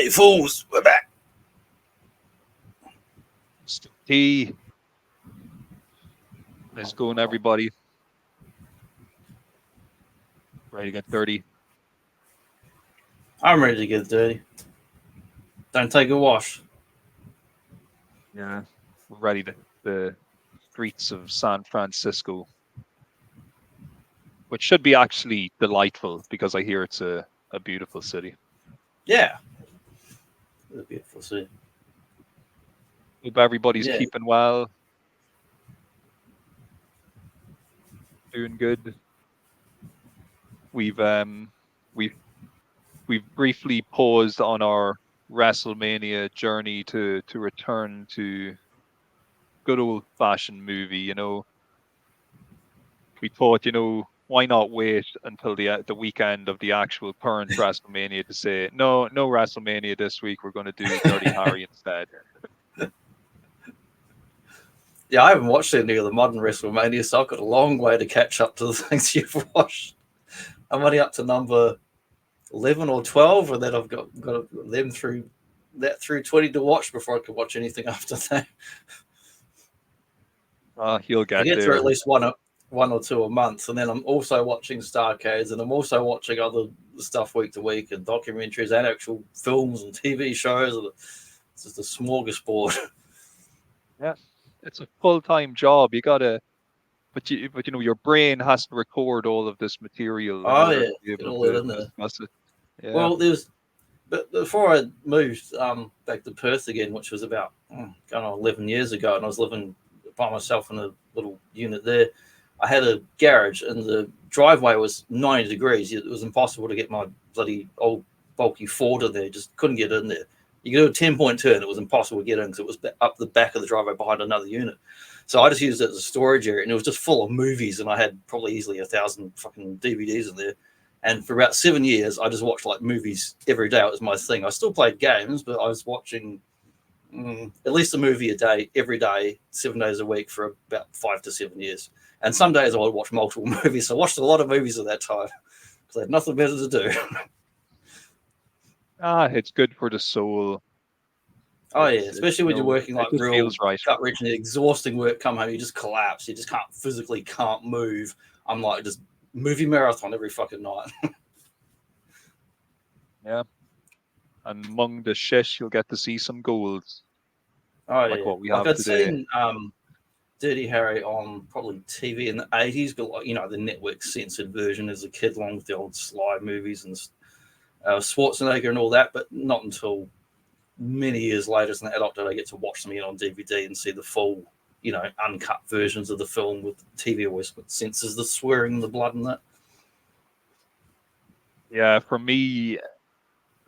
Hey, fools, we're back. T. Let's go, everybody. Ready to get dirty? I'm ready to get dirty. Don't take a wash. Yeah, we're ready to the streets of San Francisco, which should be actually delightful because I hear it's a beautiful city. Yeah. It's a beautiful city. Hope everybody's keeping well. Doing good. We've briefly paused on our WrestleMania journey to return to good old fashioned movie. You know, we thought, why not wait until the weekend of the actual current WrestleMania to say no WrestleMania this week. We're going to do Dirty Harry instead. Yeah, I haven't watched any of the modern WrestleMania, so I've got a long way to catch up to the things you've watched. I'm only up to number 11 or 12, and then I've got them through 20 to watch before I can watch anything after that. He'll get I get there. through at least one or two a month, and then I'm also watching Starcades, and I'm also watching other stuff week to week, and documentaries and actual films and TV shows. It's just a smorgasbord. Yeah, it's a full-time job. You gotta, but your brain has to record all of this material in order to be able to discuss it. Yeah. Well, but before I moved back to Perth again, which was about 11 years ago, and I was living by myself in a little unit there. I had a garage, and the driveway was 90 degrees. It was impossible to get my bloody old bulky Ford in there. Just couldn't get in there. You could do a 10-point turn. It was impossible to get in because it was up the back of the driveway behind another unit. So I just used it as a storage area, and it was just full of movies, and I had probably easily 1,000 fucking DVDs in there. And for about 7 years, I just watched like movies every day. It was my thing. I still played games, but I was watching at least a movie a day, every day, 7 days a week for about 5 to 7 years. And some days I would watch multiple movies. So I watched a lot of movies at that time because I had nothing better to do. It's good for the soul. Oh, yeah, especially when you're working like real right. gut-wrenching, exhausting work, come home, you just collapse. You just can't move. I'm like just movie marathon every fucking night. Yeah. And among the shish, you'll get to see some golds. Oh, like yeah. what we have I'd today. Seen, Dirty Harry on probably TV in the 80s, but like, the network censored version as a kid, along with the old Sly movies and Schwarzenegger and all that, but not until many years later as an adult did I get to watch them again on DVD and see the full, uncut versions of the film with TV always censors the swearing and the blood and that. Yeah, for me,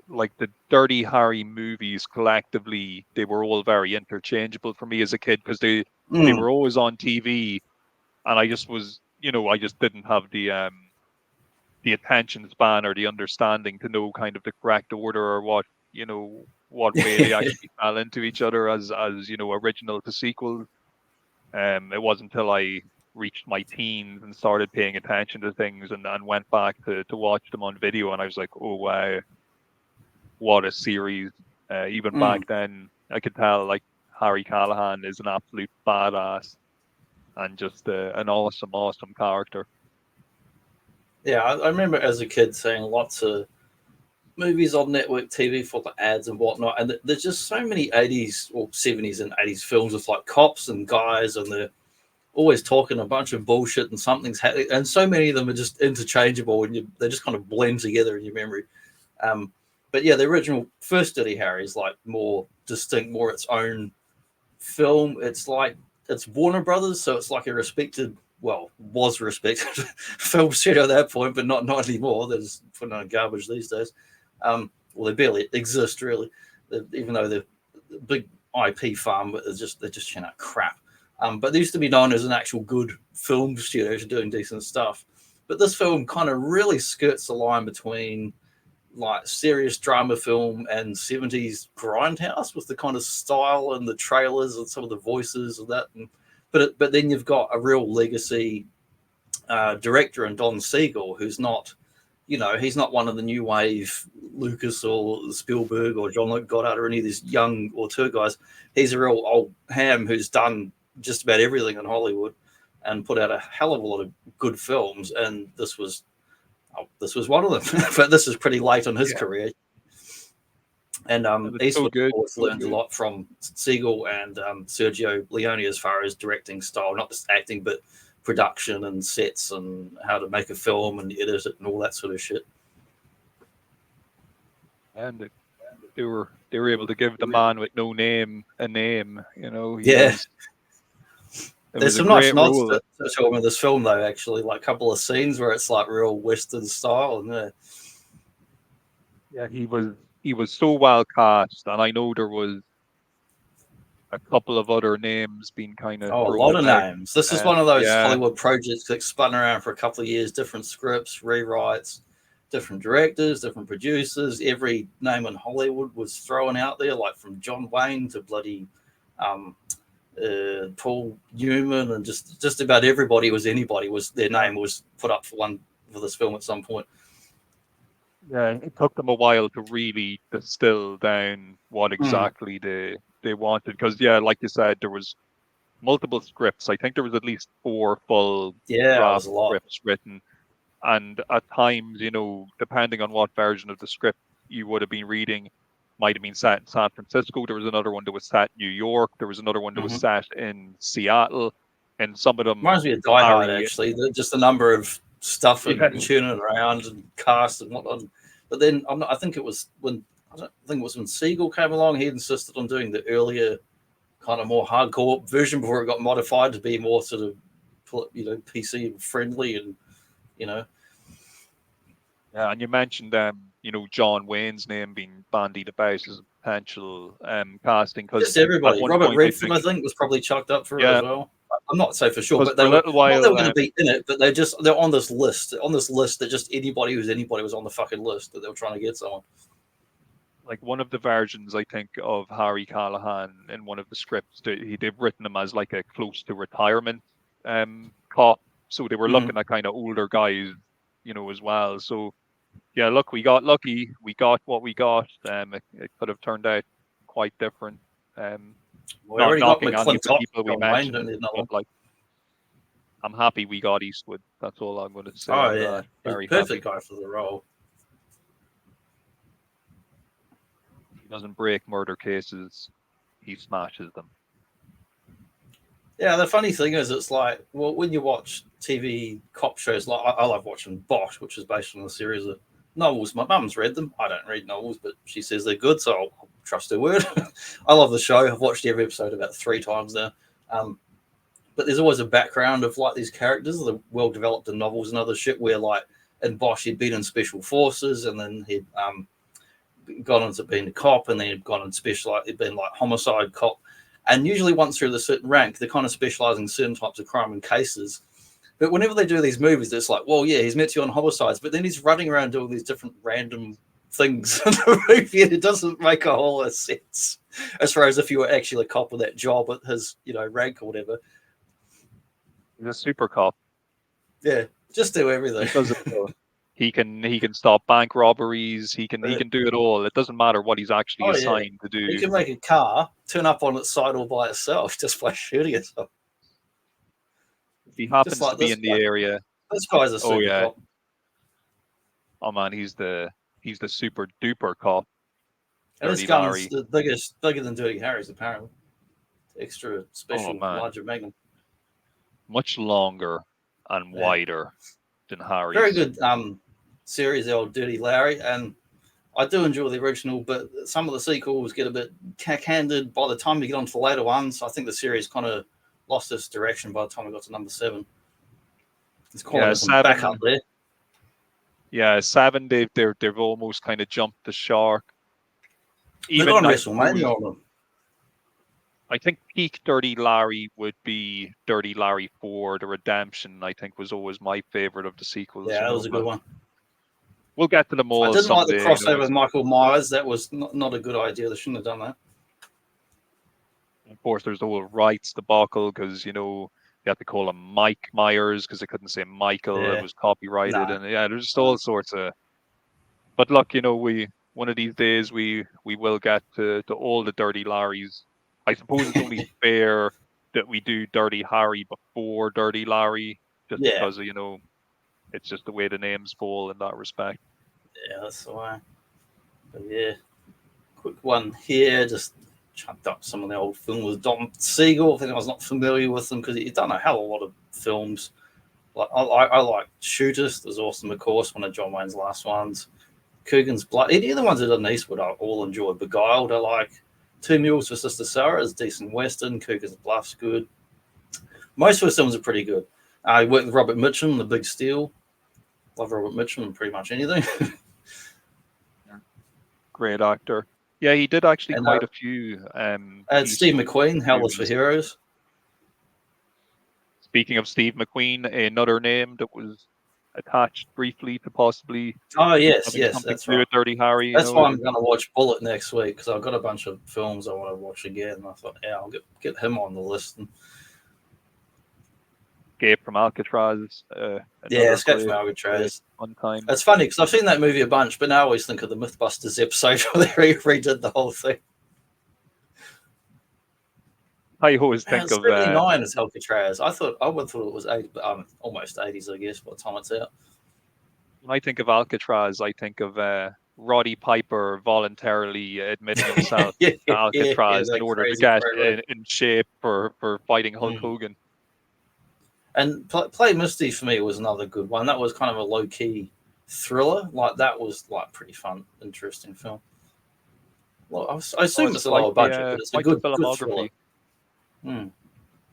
like the Dirty Harry movies collectively, they were all very interchangeable for me as a kid because they were always on TV, and I just was, I just didn't have the attention span or the understanding to know kind of the correct order or what way they actually fell into each other as original to sequels. It wasn't until I reached my teens and started paying attention to things and went back to watch them on video, and I was like, oh wow, what a series. Even back then I could tell like Harry Callahan is an absolute badass and just an awesome character. Yeah, I remember as a kid seeing lots of movies on network TV for the ads and whatnot, and there's just so many 80s or 70s and 80s films with like cops and guys, and they're always talking a bunch of bullshit and something's happening, and so many of them are just interchangeable and they just kind of blend together in your memory. But yeah, the original first Dirty Harry is like more distinct, more its own film. It's Warner Brothers, so it's like a respected, was respected film studio at that point, but not anymore. They're just putting on garbage these days. They barely exist really, even though they're a big IP farm, but they're just crap. But they used to be known as an actual good film studio doing decent stuff. But this film kind of really skirts the line between like serious drama film and 70s grindhouse with the kind of style and the trailers and some of the voices of that. But then you've got a real legacy director in Don Siegel, who's not you know, he's not one of the new wave Lucas or Spielberg or John Luke Goddard or any of these young auteur guys. He's a real old ham who's done just about everything in Hollywood and put out a hell of a lot of good films. And this was one of them. But this is pretty late in his career. And Eastwood, so of course, learned a lot from Siegel and Sergio Leone as far as directing style, not just acting, but production and sets and how to make a film and edit it and all that sort of shit. And they were able to give the man with no name a name, you know. There's some nice nods to him in this film, though. Actually, like a couple of scenes where it's like real Western style, and he was so well cast, and I know there was a couple of other names being kind of a lot of names. This is one of those Hollywood projects that spun around for a couple of years, different scripts, rewrites, different directors, different producers. Every name in Hollywood was thrown out there, like from John Wayne to bloody Paul Newman, and just about everybody their name was put up for this film at some point. Yeah, it took them a while to really distill down what exactly they wanted, because like you said, there was multiple scripts. I think there was at least 4 full draft scripts written, and at times, you know, depending on what version of the script you would have been reading, might have been set in San Francisco. There was another one that was set in New York. There was another one that was set in Seattle, and some of them reminds me of Die Hard, actually. Just the number of stuff and tuning around and cast and whatnot. But then I think it was when Siegel came along, he insisted on doing the earlier kind of more hardcore version before it got modified to be more sort of, you know, PC friendly, and you know. Yeah, and you mentioned you know, John Wayne's name being bandied about as a potential casting, because just everybody. Robert Redford, I think, was probably chucked up for it as well. I'm not so for sure, but they were going to be in it, but they're on this list. On this list, that just anybody was on the fucking list that they were trying to get someone. Like one of the versions, I think, of Harry Callahan in one of the scripts, they've written him as like a close to retirement cop. So they were looking at kind of older guys, you know, as well. So yeah, look, we got lucky. We got what we got. It could have turned out quite different. We already got Clint people we mentioned, but like, I'm happy we got Eastwood. That's all I'm going to say. Oh yeah, very perfect guy for the role. He doesn't break murder cases; he smashes them. Yeah, the funny thing is, it's like, well, when you watch TV cop shows, like I love watching Bosch, which is based on a series of novels. My mum's read them. I don't read novels, but she says they're good, so I'll trust her word. I love the show. I've watched every episode about 3 times now. But there's always a background of like these characters that are well developed in novels and other shit, where like in Bosch he'd been in special forces, and then he'd gone into being a cop, and then he'd gone and he'd been like homicide cop. And usually once through the certain rank, they're kind of specializing in certain types of crime and cases. But whenever they do these movies, it's like, well, yeah, he's meant to be on homicides, but then he's running around doing these different random things in the movie, and it doesn't make a whole lot of sense as far as if you were actually a cop with that job at his, you know, rank or whatever. He's a super cop. Yeah, just do everything. He can stop bank robberies. He can do it all. It doesn't matter what he's actually assigned to do. He can make a car turn up on its side all by itself just by shooting itself. If he happens to be in the area, this guy's a super cop. Oh man, he's the super duper cop. And this gun's bigger than Dirty Harry's, apparently. Extra special, larger magnum. Much longer and wider than Harry's. Very good series, the old Dirty Larry, and I do enjoy the original, but some of the sequels get a bit cack-handed by the time you get onto the later ones. I think the series kind of lost its direction by the time we got to number 7. It's quite back up there. Yeah, 7, they've almost kind of jumped the shark. Even on WrestleMania on them. I think peak Dirty Larry would be Dirty Larry 4, The Redemption. I think was always my favorite of the sequels. Yeah, that was a good one. We'll get to them all. I didn't like the crossover with Michael Myers. That was not a good idea. They shouldn't have done that. Of course, there's the whole rights debacle because, you know, you have to call him Mike Myers because they couldn't say Michael. It was copyrighted. And there's just all sorts of But look, we one of these days we will get to all the Dirty Larrys. I suppose it's only fair that we do Dirty Harry before Dirty Larry, just Yeah, because of, it's just the way the names fall in that respect. yeah, that's the way. But yeah, quick one here. Just chucked up some of the old films with Don Siegel. I think I was not familiar with them because he's done a hell of a lot of films. Like I like Shooters. It was awesome, of course, one of John Wayne's last ones. Coogan's Blood. Any of the ones that did Eastwood, I all enjoyed. Beguiled, I like. Two Mules for Sister Sarah is decent western. Coogan's Bluff's good. Most of his films are pretty good. I worked with Robert Mitchum, The Big Steal. Love Robert Mitchum in pretty much anything. Great actor. Yeah, he did actually And quite a few. Steve McQueen, Hell is for Heroes. Speaking of Steve McQueen, another name that was attached briefly to possibly Yes, having something that's to do right. with Dirty Harry. That's why I'm going to watch Bullet next week because I've got a bunch of films I want to watch again. And I thought, yeah, I'll get him on the list. And Escape from Alcatraz. Escape from Alcatraz. One time. It's funny because I've seen that movie a bunch, but now I always think of the Mythbusters episode where they redid the whole thing. I always think of 79 is Alcatraz. I would thought it was almost 80s, I guess, by the time it's out. When I think of Alcatraz, I think of Roddy Piper voluntarily admitting himself to Alcatraz in order to get in shape for fighting Hulk Hogan. And Play Misty for me was another good one. That was kind of a low key thriller. Like that was like pretty fun, interesting film. Well, I assume it's a lower budget, but it's a good thriller.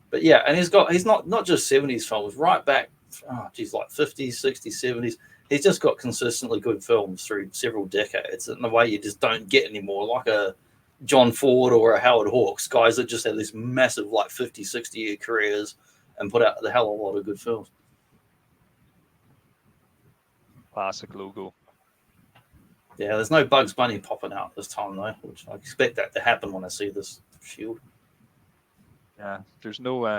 But yeah, and he's not just 70s films, right back, like 50s, 60s, 70s. He's just got consistently good films through several decades in a way you just don't get anymore, like a John Ford or a Howard Hawks, guys that just have this massive like 50, 60-year careers and put out the hell of a lot of good films. Classic logo. Yeah, there's no Bugs Bunny popping out this time though, which I expect that to happen when I see this Shield. Yeah, there's no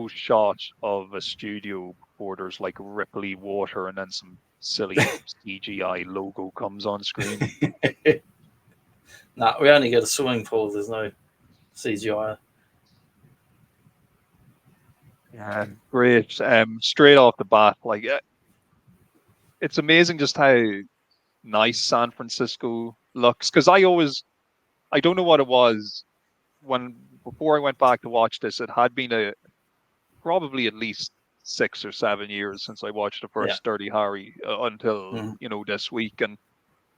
shot of a studio before there's like ripply water and then some silly CGI logo comes on screen. No, we only get a swimming pool. There's no CGI. Yeah, great. Straight off the bat, like it's amazing just how nice San Francisco looks. Because I don't know what it was before I went back to watch this. It had been probably at least 6 or 7 years since I watched the first Dirty Harry until this week, and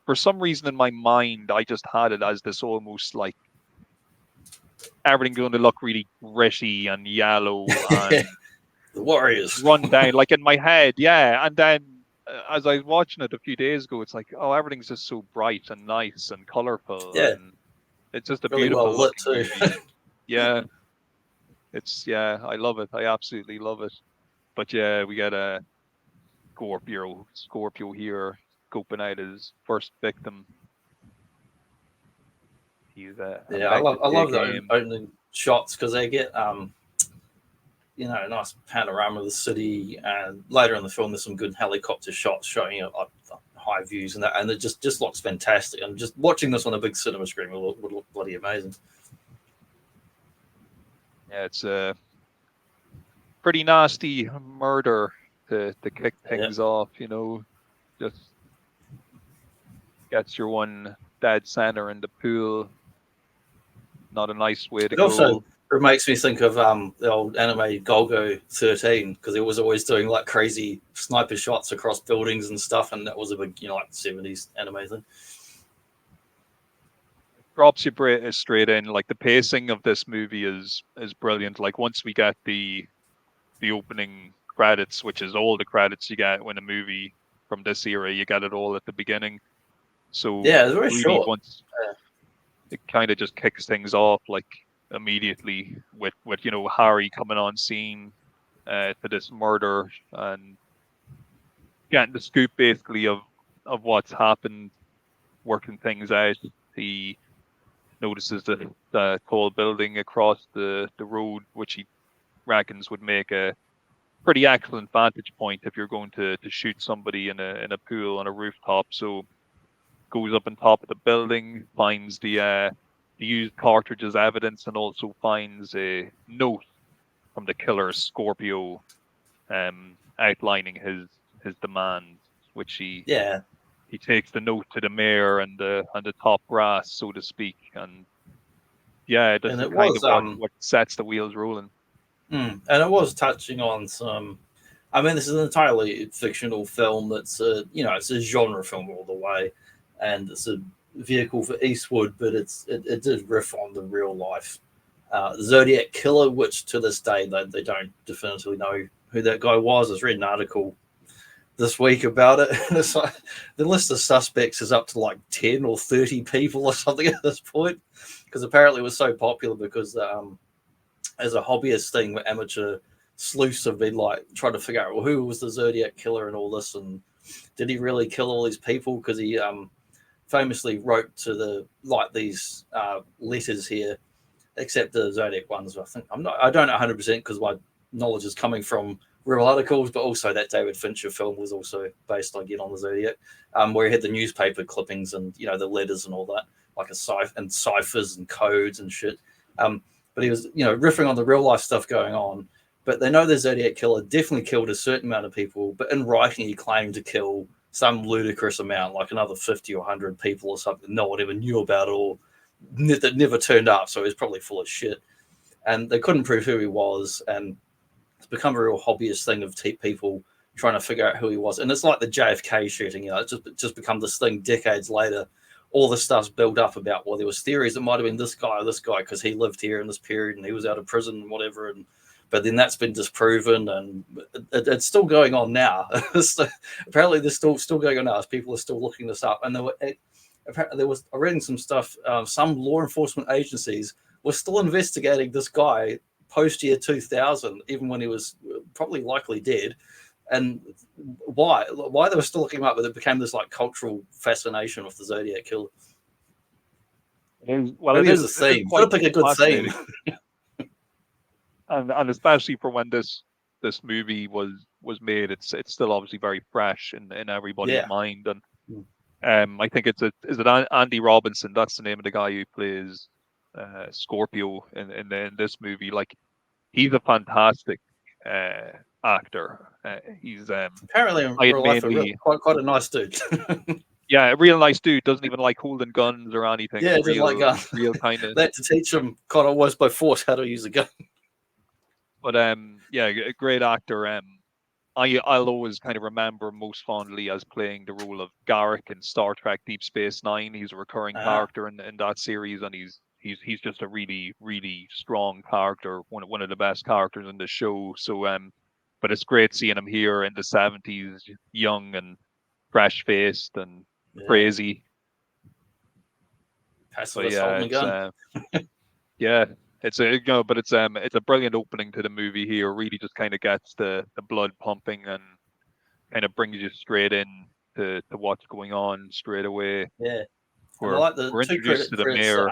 for some reason in my mind I just had it as this almost like everything going to look really gritty and yellow and the Warriors run down, like in my head, and then as I was watching it a few days ago, it's like, oh, everything's just so bright and nice and colorful, and it's just a really beautiful well lit too. I love it. I absolutely love it. But yeah, we got a Scorpio here scoping out his first victim. He's I love the opening shots because they get a nice panorama of the city, and later in the film there's some good helicopter shots showing high views and it just looks fantastic. And just watching this on a big cinema screen would look bloody amazing. Yeah, it's a pretty nasty murder to kick things off, just gets your one dead center in the pool. Not a nice way to go. Also, it makes me think of the old anime Golgo 13 because it was always doing like crazy sniper shots across buildings and stuff, and that was a big, like 70s anime thing. Drops you straight in. Like the pacing of this movie is brilliant. Like once we get the opening credits, which is all the credits you get when a movie from this era, you get it all at the beginning. So yeah, it's very short. Once it kind of just kicks things off like immediately with Harry coming on scene to this murder and getting the scoop basically of what's happened, working things out. He notices the tall building across the road, which he reckons would make a pretty excellent vantage point if you're going to shoot somebody in a pool on a rooftop. So goes up on top of the building, finds the used cartridge as evidence, and also finds a note from the killer Scorpio, outlining his demands, which he takes the note to the mayor and the top brass, so to speak, and this And is it kind was of what sets the wheels rolling. and it was touching on some. I mean, this is an entirely fictional film. That's it's a genre film all the way, and it's a vehicle for Eastwood, but it did riff on the real life Zodiac killer, which to this day they don't definitively know who that guy was. I was reading an article this week about it, and it's like the list of suspects is up to like 10 or 30 people or something at this point, because apparently it was so popular because as a hobbyist thing, where amateur sleuths have been like trying to figure out, well, who was the Zodiac killer and all this, and did he really kill all these people? Because he famously wrote to these letters here, except the Zodiac ones. I don't know 100% because my knowledge is coming from real articles, but also that David Fincher film was also based on the Zodiac, where he had the newspaper clippings and the letters and all that, like ciphers and codes and shit. But he was riffing on the real life stuff going on. But they know the Zodiac killer definitely killed a certain amount of people, but in writing he claimed to kill some ludicrous amount, like another 50 or 100 people or something no one ever knew about, or that never turned up, so he was probably full of shit. And they couldn't prove who he was, and it's become a real hobbyist thing of people trying to figure out who he was. And it's like the JFK shooting, it's just become this thing decades later. All the stuff's built up about, well, there was theories it might have been this guy or this guy because he lived here in this period and he was out of prison and whatever. But then that's been disproven, and it's still going on now. Apparently, there's still going on now. People are still looking this up. And apparently, I reading some stuff. Some law enforcement agencies were still investigating this guy post year 2000, even when he was probably likely dead. And why they were still looking him up, but it became this like cultural fascination with the Zodiac killer. Well, maybe it's a theme. Gotta pick a good theme. And especially for when this movie was made, it's still obviously very fresh in everybody's mind. And I think is it Andy Robinson? That's the name of the guy who plays Scorpio in this movie. Like, he's a fantastic actor. He's apparently in real life quite a nice dude. Yeah, a real nice dude. Doesn't even like holding guns or anything. Yeah, just like guns. Real kind of. They had to teach him kind of almost by force how to use a gun. But a great actor. I'll always kind of remember most fondly as playing the role of Garak in Star Trek Deep Space Nine. He's a recurring character in that series, and he's just a really, really strong character, one of the best characters in the show. So but it's great seeing him here in the 70s, young and fresh faced and crazy. Pacifist holding a gun. It's a brilliant opening to the movie here. Really just kind of gets the blood pumping and kind of brings you straight in to what's going on straight away. Yeah. We're introduced to the mayor.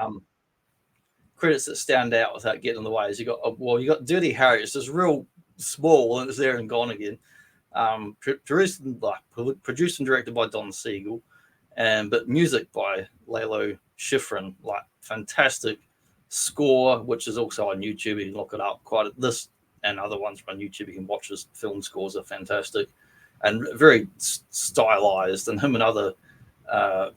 Credits that stand out without getting in the way is you got Dirty Harry. It's just real small and it's there and gone again. Produced and directed by Don Siegel, but music by Lalo Schifrin. Like, fantastic score, which is also on YouTube. You can look it up. This and other ones on YouTube. You can watch his film scores are fantastic and very stylized. And him and other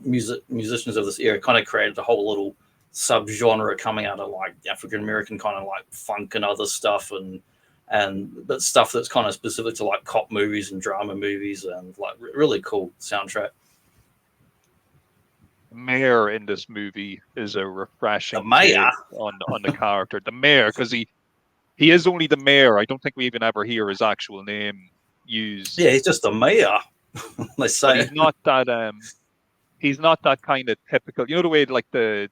musicians of this era kind of created a whole little subgenre coming out of like African American kind of like funk and other stuff, but stuff that's kind of specific to like cop movies and drama movies, and like really cool soundtrack. Mayor in this movie is a refreshing the mayor on the character. The mayor, because he is only the mayor. I don't think we even ever hear his actual name used. Yeah, he's just the mayor. Let's say he's not that kind of typical. You know the way like that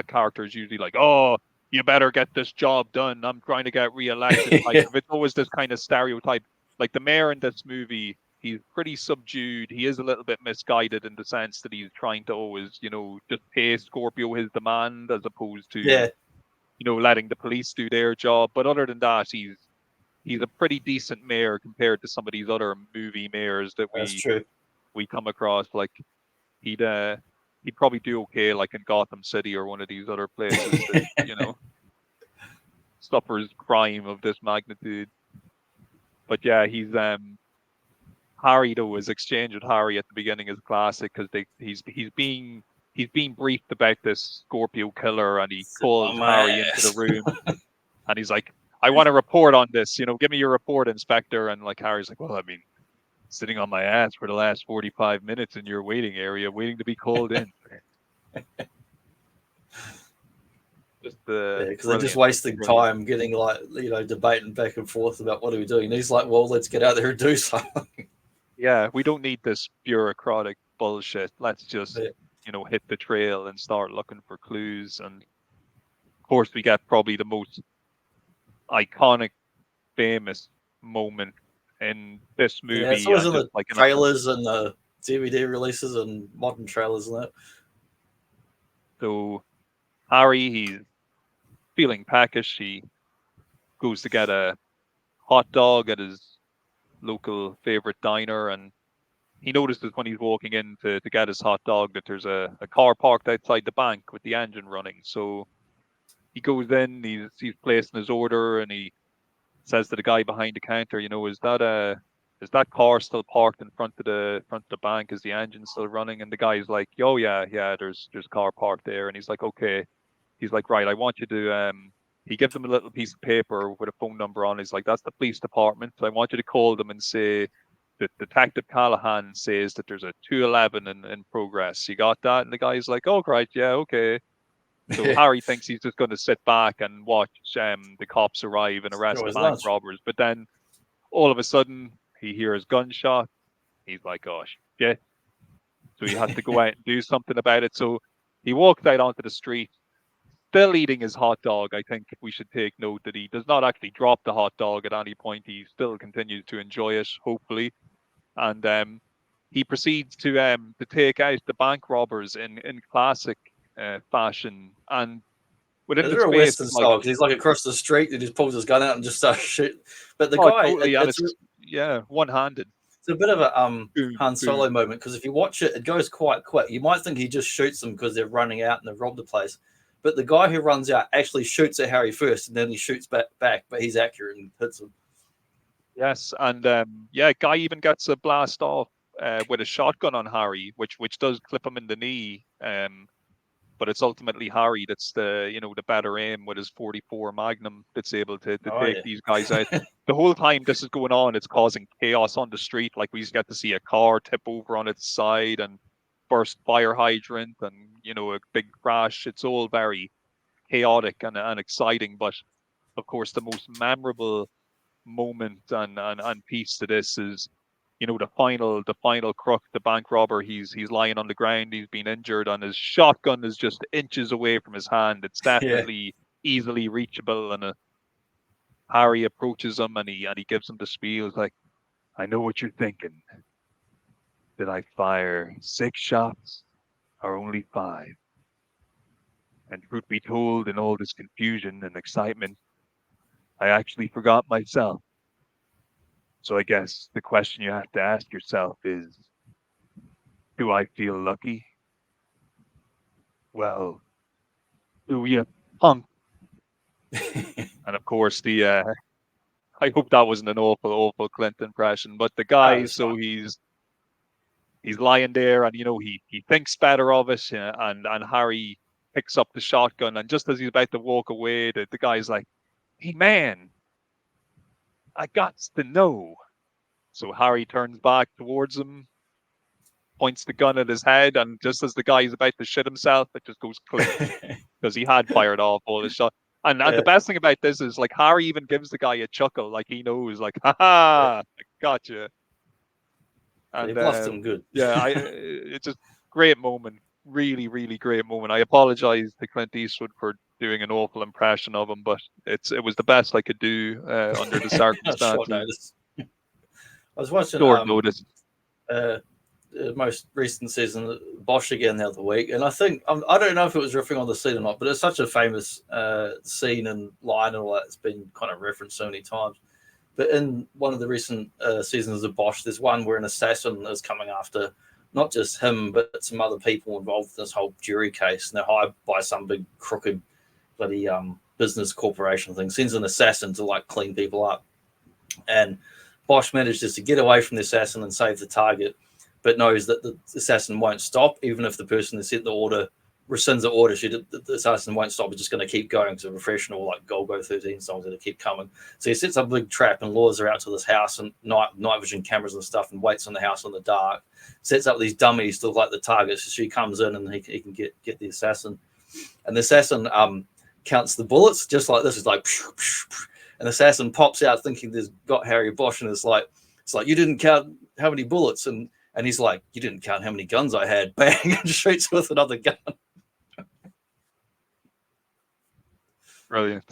character is usually like, oh, you better get this job done. I'm trying to get reelected. It's always this kind of stereotype. Like the mayor in this movie, he's pretty subdued. He is a little bit misguided in the sense that he's trying to always, just pay Scorpio his demand as opposed to, letting the police do their job. But other than that, he's he's a pretty decent mayor compared to some of these other movie mayors that That's true. we come across. Like he'd probably do okay, like in Gotham City or one of these other places that, you know, suffers crime of this magnitude. But yeah, he's Harry though, his exchange with Harry at the beginning is classic because he's being briefed about this Scorpio killer, and he calls Harry into the room and he's like, I want to report on this, you know, give me your report, Inspector. And like Harry's like, well, I mean, sitting on my ass for the last 45 minutes in your waiting area, waiting to be called in. Just because they're just wasting time getting, like, you know, debating back and forth about what are we doing. And he's like, well, let's get out there and do something. Yeah, we don't need this bureaucratic bullshit. Let's just, you know, hit the trail and start looking for clues. And of course, we get probably the most iconic, famous moment in this movie. Yeah, it's always in the like trailers and the DVD releases and modern trailers and that. So Harry, he's feeling peckish. He goes to get a hot dog at his local favorite diner, and he notices when he's walking in to get his hot dog that there's a car parked outside the bank with the engine running. So he goes in, he's placing his order, and he says to the guy behind the counter, you know, is that car still parked in front of the bank? Is the engine still running? And the guy's like, oh yeah, there's a car parked there. And he's like, okay. He's like, right, I want you to he gives him a little piece of paper with a phone number on. He's like, that's the police department. So I want you to call them and say that Detective Callahan says that there's a 211 in progress. You got that? And the guy's like, oh, right, yeah, okay. So Harry thinks he's just going to sit back and watch the cops arrive and arrest the bank robbers. But then all of a sudden he hears gunshots. He's like, oh, shit. So he has to go out and do something about it. So he walks out onto the street, still eating his hot dog. I think we should take note that he does not actually drop the hot dog at any point. He still continues to enjoy it, hopefully. And he proceeds to take out the bank robbers in classic fashion. And within the space, Western style, he's like across the street and he just pulls his gun out and just starts shooting. But the guy, totally, one-handed. It's a bit of a Han Solo moment, because if you watch it, it goes quite quick. You might think he just shoots them because they're running out and they've robbed the place. But the guy who runs out actually shoots at Harry first, and then he shoots back, but he's accurate and hits him. Yes, and guy even gets a blast off with a shotgun on Harry, which does clip him in the knee. But it's ultimately Harry that's the better aim with his 44 Magnum that's able to take these guys out. The whole time this is going on, it's causing chaos on the street. Like, we just get to see a car tip over on its side and burst fire hydrant and, a big crash. It's all very chaotic and exciting. But of course, the most memorable moment and piece to this is, the final crook, the bank robber. He's lying on the ground. He's been injured, and his shotgun is just inches away from his hand. It's definitely easily reachable. And Harry approaches him, and he gives him the spiel. He's like, I know what you're thinking. Did I fire 6 shots or only 5? And truth be told, in all this confusion and excitement, I actually forgot myself. So I guess the question you have to ask yourself is, do I feel lucky? Well, do you, punk? And of course, I hope that wasn't an awful Clint impression, but the guy, so he's lying there, and he thinks better of it, and Harry picks up the shotgun, and just as he's about to walk away, the guy's like, hey man, I got to know. So Harry turns back towards him, points the gun at his head, and just as the guy is about to shit himself, it just goes click, because he had fired off all his shots. And the best thing about this is, like, Harry even gives the guy a chuckle, like he knows, like, haha, I gotcha. And he bluffed him good. It's a great moment. Really, really great moment. I apologize to Clint Eastwood for doing an awful impression of him, but it was the best I could do under the circumstances. I was watching the most recent season, Bosch, again the other week, and I think I don't know if it was riffing on the scene or not, but it's such a famous scene and line and all that. It's been kind of referenced so many times. But in one of the recent seasons of Bosch, there's one where an assassin is coming after not just him, but some other people involved in this whole jury case. And they're hired by some big crooked bloody business corporation thing, sends an assassin to like clean people up. And Bosch manages to get away from the assassin and save the target, but knows that the assassin won't stop, even if the person that sent the order rescinds the order. The assassin won't stop. It's just going to keep going because a professional like Golgo 13 songs going to keep coming. So he sets up a big trap and lures her out to this house and night vision cameras and stuff, and waits in the house in the dark. Sets up these dummies to look like the targets. So she comes in and he can get the assassin. And the assassin counts the bullets just like this. It's like, and the assassin pops out thinking there's got Harry Bosch, and it's like you didn't count how many bullets, and he's like, you didn't count how many guns I had. Bang, and shoots with another gun. Brilliant.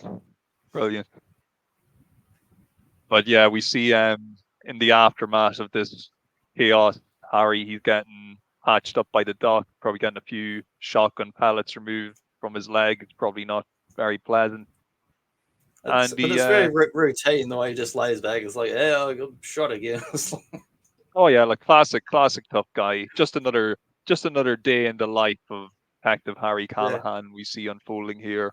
But yeah, we see in the aftermath of this chaos, Harry, he's getting patched up by the doc, probably getting a few shotgun pellets removed from his leg. It's probably not very pleasant. But it's very routine the way he just lays back. It's like, yeah, I got shot again. Oh yeah, like classic tough guy. Just another day in the life of Detective Harry Callahan we see unfolding here.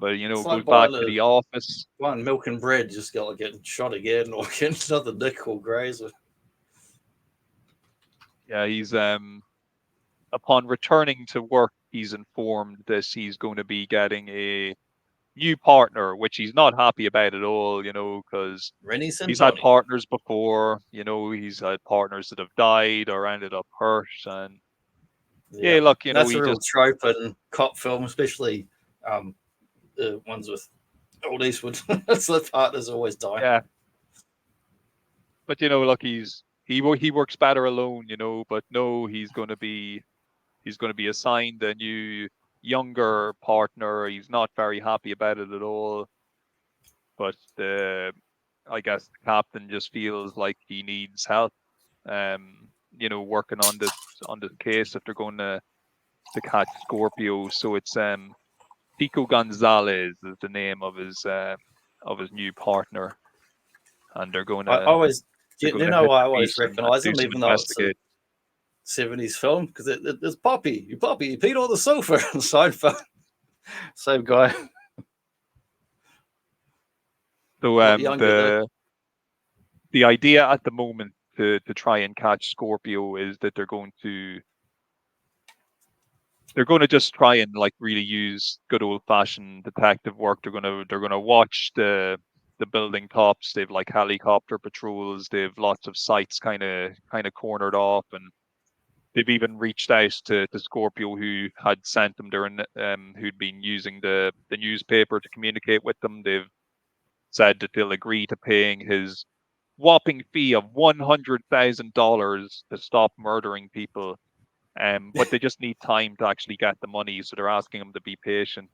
But goes like back to the office. Buying milk and bread, just got like getting shot again or getting another nick or graze. Yeah, he's upon returning to work, he's informed that he's going to be getting a new partner, which he's not happy about at all, because he's had partners before, he's had partners that have died or ended up hurt. And look, that's a real trope in cop film, especially the ones with old Eastwood. That's the partners always die. Yeah. But look, he works better alone, but no, he's going to be assigned a new younger partner. He's not very happy about it at all. But I guess the captain just feels like he needs help. Working on this case if they're going to catch Scorpio. So it's Pico Gonzalez is the name of his new partner, and they're going to. I always recognize him, even though it's a 70s film, because there's Poppy. You peed on the sofa on Seinfeld. Same guy. So the idea at the moment to try and catch Scorpio is that they're going to just try and like really use good old fashioned detective work. They're gonna watch the building tops. They've like helicopter patrols. They've lots of sites kind of cornered off, and they've even reached out to Scorpio, who had sent them during who'd been using the newspaper to communicate with them. They've said that they'll agree to paying his whopping fee of $100,000 to stop murdering people. But they just need time to actually get the money, so they're asking him to be patient.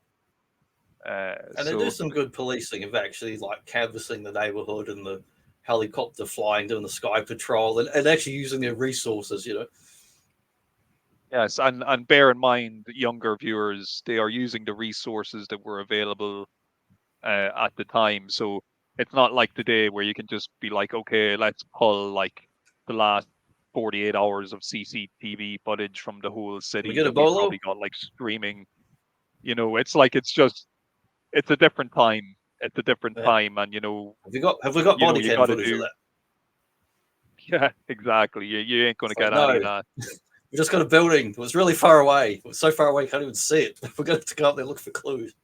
And they do some good policing of actually like canvassing the neighborhood and the helicopter flying, doing the sky patrol, and actually using their resources, Yes, and bear in mind, younger viewers, they are using the resources that were available at the time. So it's not like today where you can just be like, okay, let's pull like the last 48 hours of CCTV footage from the whole city. We get a bolo? Probably got like streaming. It's like it's a different time. It's a different time, and have we got body cam footage of that? Yeah, exactly. You ain't gonna get any of that. We just got a building. It was really far away. It was so far away you can't even see it. We're going to go up there and look for clues.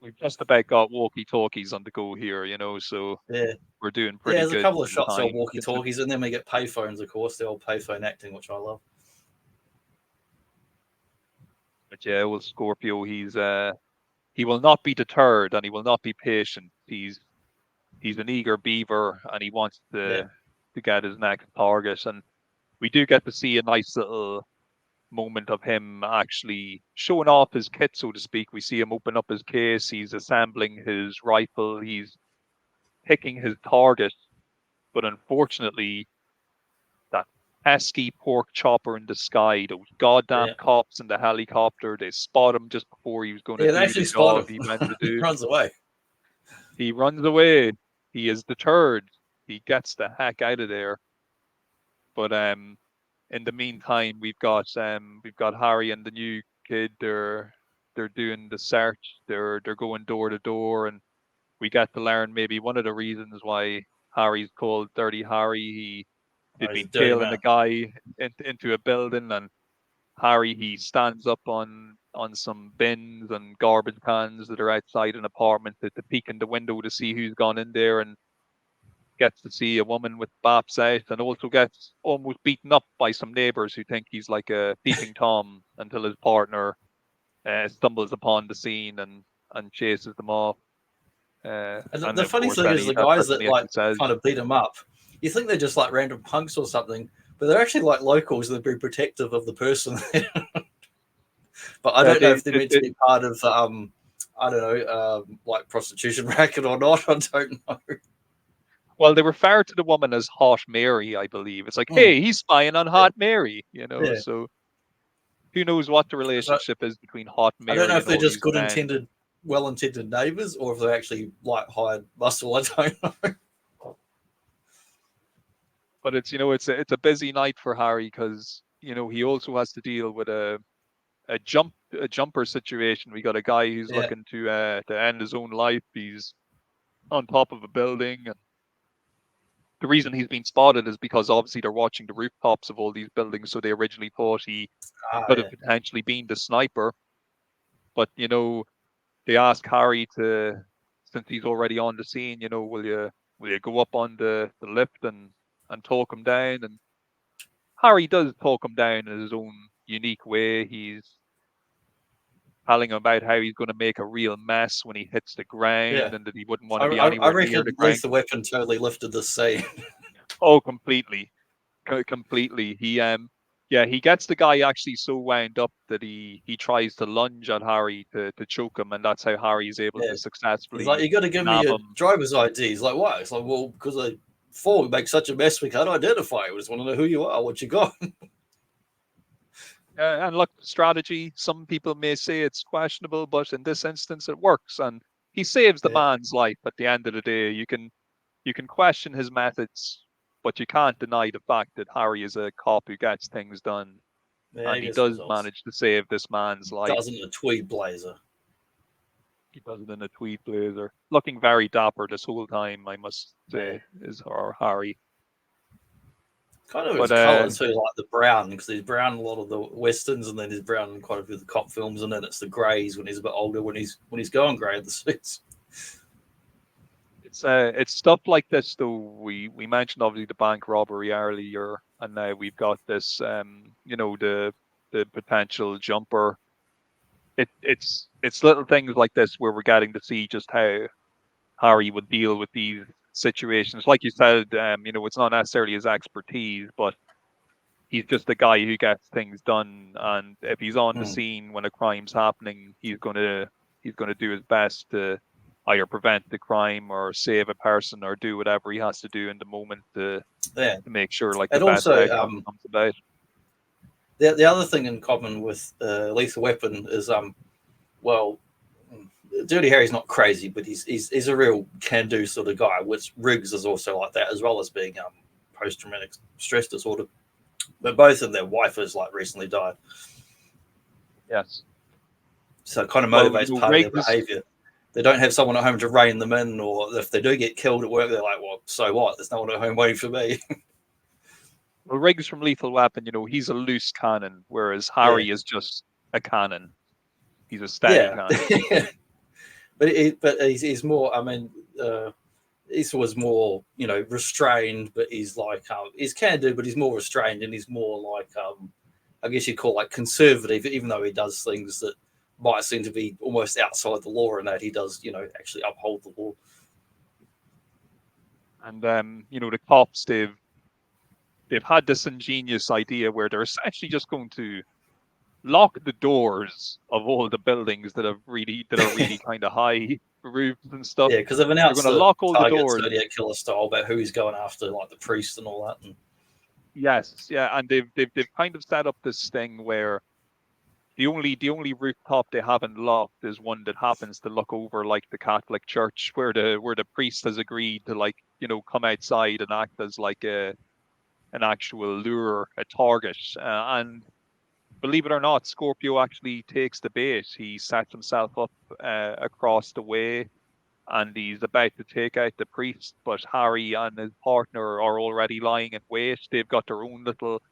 We've just about got walkie-talkies on the go here, so we're doing pretty good. There's a couple of shots of walkie-talkies, and then we get payphones, of course, the old payphone acting, which I love. But yeah, well, Scorpio, he will not be deterred, and he will not be patient. He's an eager beaver, and he wants to get his next target. And we do get to see a nice little moment of him actually showing off his kit, so to speak. We see him open up his case. He's assembling his rifle. He's picking his target. But unfortunately, that pesky pork chopper in the sky, those goddamn cops in the helicopter, they spot him just before he was going to do the job he meant to do. He runs away. He runs away. he is deterred. He gets the heck out of there. But in the meantime, we've got Harry and the new kid. They're doing the search. They're going door to door, and we get to learn maybe one of the reasons why Harry's called Dirty Harry. He'd He's a been dirty tailing man. a guy into a building, and Harry, he stands up on some bins and garbage cans that are outside an apartment to peek in the window to see who's gone in there, and gets to see a woman with baps out, and also gets almost beaten up by some neighbors who think he's like a peeping Tom until his partner stumbles upon the scene and chases them off. And And the of funny course, thing is, the guys that's when that he like actually says, kind of beat him up, you think they're just like random punks or something, but they're actually like locals that be protective of the person. But I yeah, don't know if they're meant to be part of I don't know, like prostitution racket or not. I don't know. well, they refer to the woman as Hot Mary, I believe. It's like, Mm, hey, he's spying on yeah, Hot Mary, yeah. So who knows what the So relationship is between Hot I don't know Mary if and they're all just these good men. intended, well intended neighbors, or if they're actually like hired muscle. I don't know. But it's a busy night for Harry because he also has to deal with a jumper situation. We got a guy who's Yeah. looking to end his own life. He's on top of a building, and the reason he's been spotted is because obviously they're watching the rooftops of all these buildings. So they originally thought he Ah, could have yeah. potentially been the sniper, but they ask Harry to, since he's already on the scene, will you go up on the lift and talk him down? And Harry does talk him down in his own unique way. He's telling him about how he's going to make a real mess when he hits the Yeah. ground, and that he wouldn't want I, to be I anywhere near the reckon ground. Lethal Weapon totally lifted this scene. Oh, completely, completely. Yeah, he gets the guy actually so wound up that he tries to lunge at Harry to choke him, and that's how Harry is able Yeah. to He's like, successfully you got to give me nab your him. driver's ID. He's like, why? It's like, well, because before we make such a mess, we can't identify you. We just want to know who you are, what you got. And look, strategy. Some people may say it's questionable, but in this instance, it works, and he saves the Yeah. man's life. At the end of the day, you can question his methods, but you can't deny the fact that Harry is a cop who gets things done, Yeah, and he he gets does results. manage to save this man's life. Doesn't a tweed blazer. He does it in a tweed blazer, looking very dapper this whole time, I must Yeah. say, is our Harry. Kind of his But colour too, like the brown, because he's brown in a lot of the westerns, and then he's brown in quite a few of the cop films, and then it's the greys when he's a bit older, when he's going grey in the suits. it's stuff like this though. We mentioned obviously the bank robbery earlier, and now we've got this the potential jumper. It's little things like this where we're getting to see just how Harry would deal with these situations. Like you said, it's not necessarily his expertise, but he's just a guy who gets things done. And if he's on the Mm. scene when a crime's happening, he's gonna do his best to either prevent the crime or save a person or do whatever he has to do in the moment Yeah, to make sure like the and best also outcome comes about. the other thing in common with Lethal Weapon is well, Dirty Harry's not crazy, but he's a real can do sort of guy. Which Riggs is also like that, as well as being post traumatic stress disorder. But both of their wife has like recently died, Yes. so it kind of Well, motivates part of their Riggs. behaviour. They don't have someone at home to rein them in, or if they do get killed at work, they're like, "Well, so what? There's no one at home waiting for me." Well, Riggs from Lethal Weapon, he's a loose cannon, whereas Yeah, Harry is just a cannon. He's a steady yeah, cannon. but he's more. I mean, this was more, restrained, but he's like he's can do, but he's more restrained, and he's more like I guess you'd call like conservative, even though he does things that might seem to be almost outside the law, and that he does, actually uphold the law. And the cops, they've had this ingenious idea where they're essentially just going to lock the doors of all the buildings that are really kind of high roofs and stuff. Yeah, because they've They're going announced to the lock all the target doors. Zodiac killer style about who he's going after, like the priest and all that. And Yes, yeah, and they've kind of set up this thing where The only rooftop they haven't locked is one that happens to look over like the Catholic Church, where the priest has agreed to, like, you know, come outside and act as like an actual lure, a target. And believe it or not, Scorpio actually takes the bait. He sets himself up across the way, and he's about to take out the priest, but Harry and his partner are already lying in wait. They've got their own little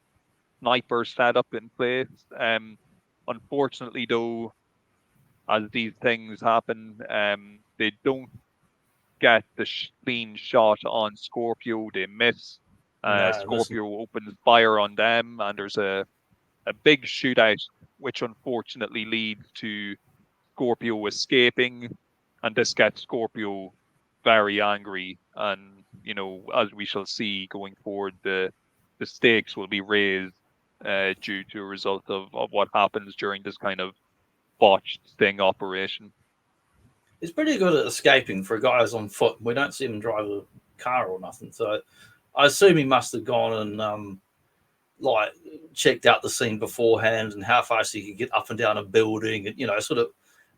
sniper set up in place. Unfortunately, though, as these things happen, they don't get the clean shot on Scorpio. They miss. No, listen. Scorpio opens fire on them, and there's a big shootout, which unfortunately leads to Scorpio escaping, and this gets Scorpio very angry. And, you know, as we shall see going forward, the stakes will be raised due to a result of what happens during this kind of botched sting operation. He's pretty good at escaping for a guy who's on foot. We don't see him drive a car or nothing. So I assume he must have gone and like checked out the scene beforehand and how fast he could get up and down a building, and, you know, sort of,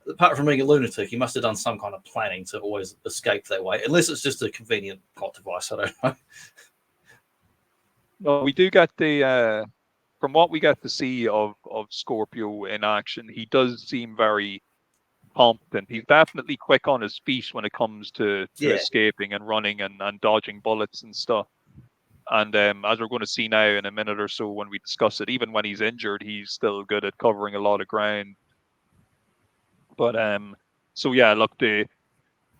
apart from being a lunatic, he must have done some kind of planning to always escape that way, unless it's just a convenient plot device. I don't know. No, we do get the from what we get to see of Scorpio in action, he does seem very competent. He's definitely quick on his feet when it comes to Yeah. escaping and running and dodging bullets and stuff. And as we're going to see now in a minute or so when we discuss it, even when he's injured, he's still good at covering a lot of ground. But so yeah, look, they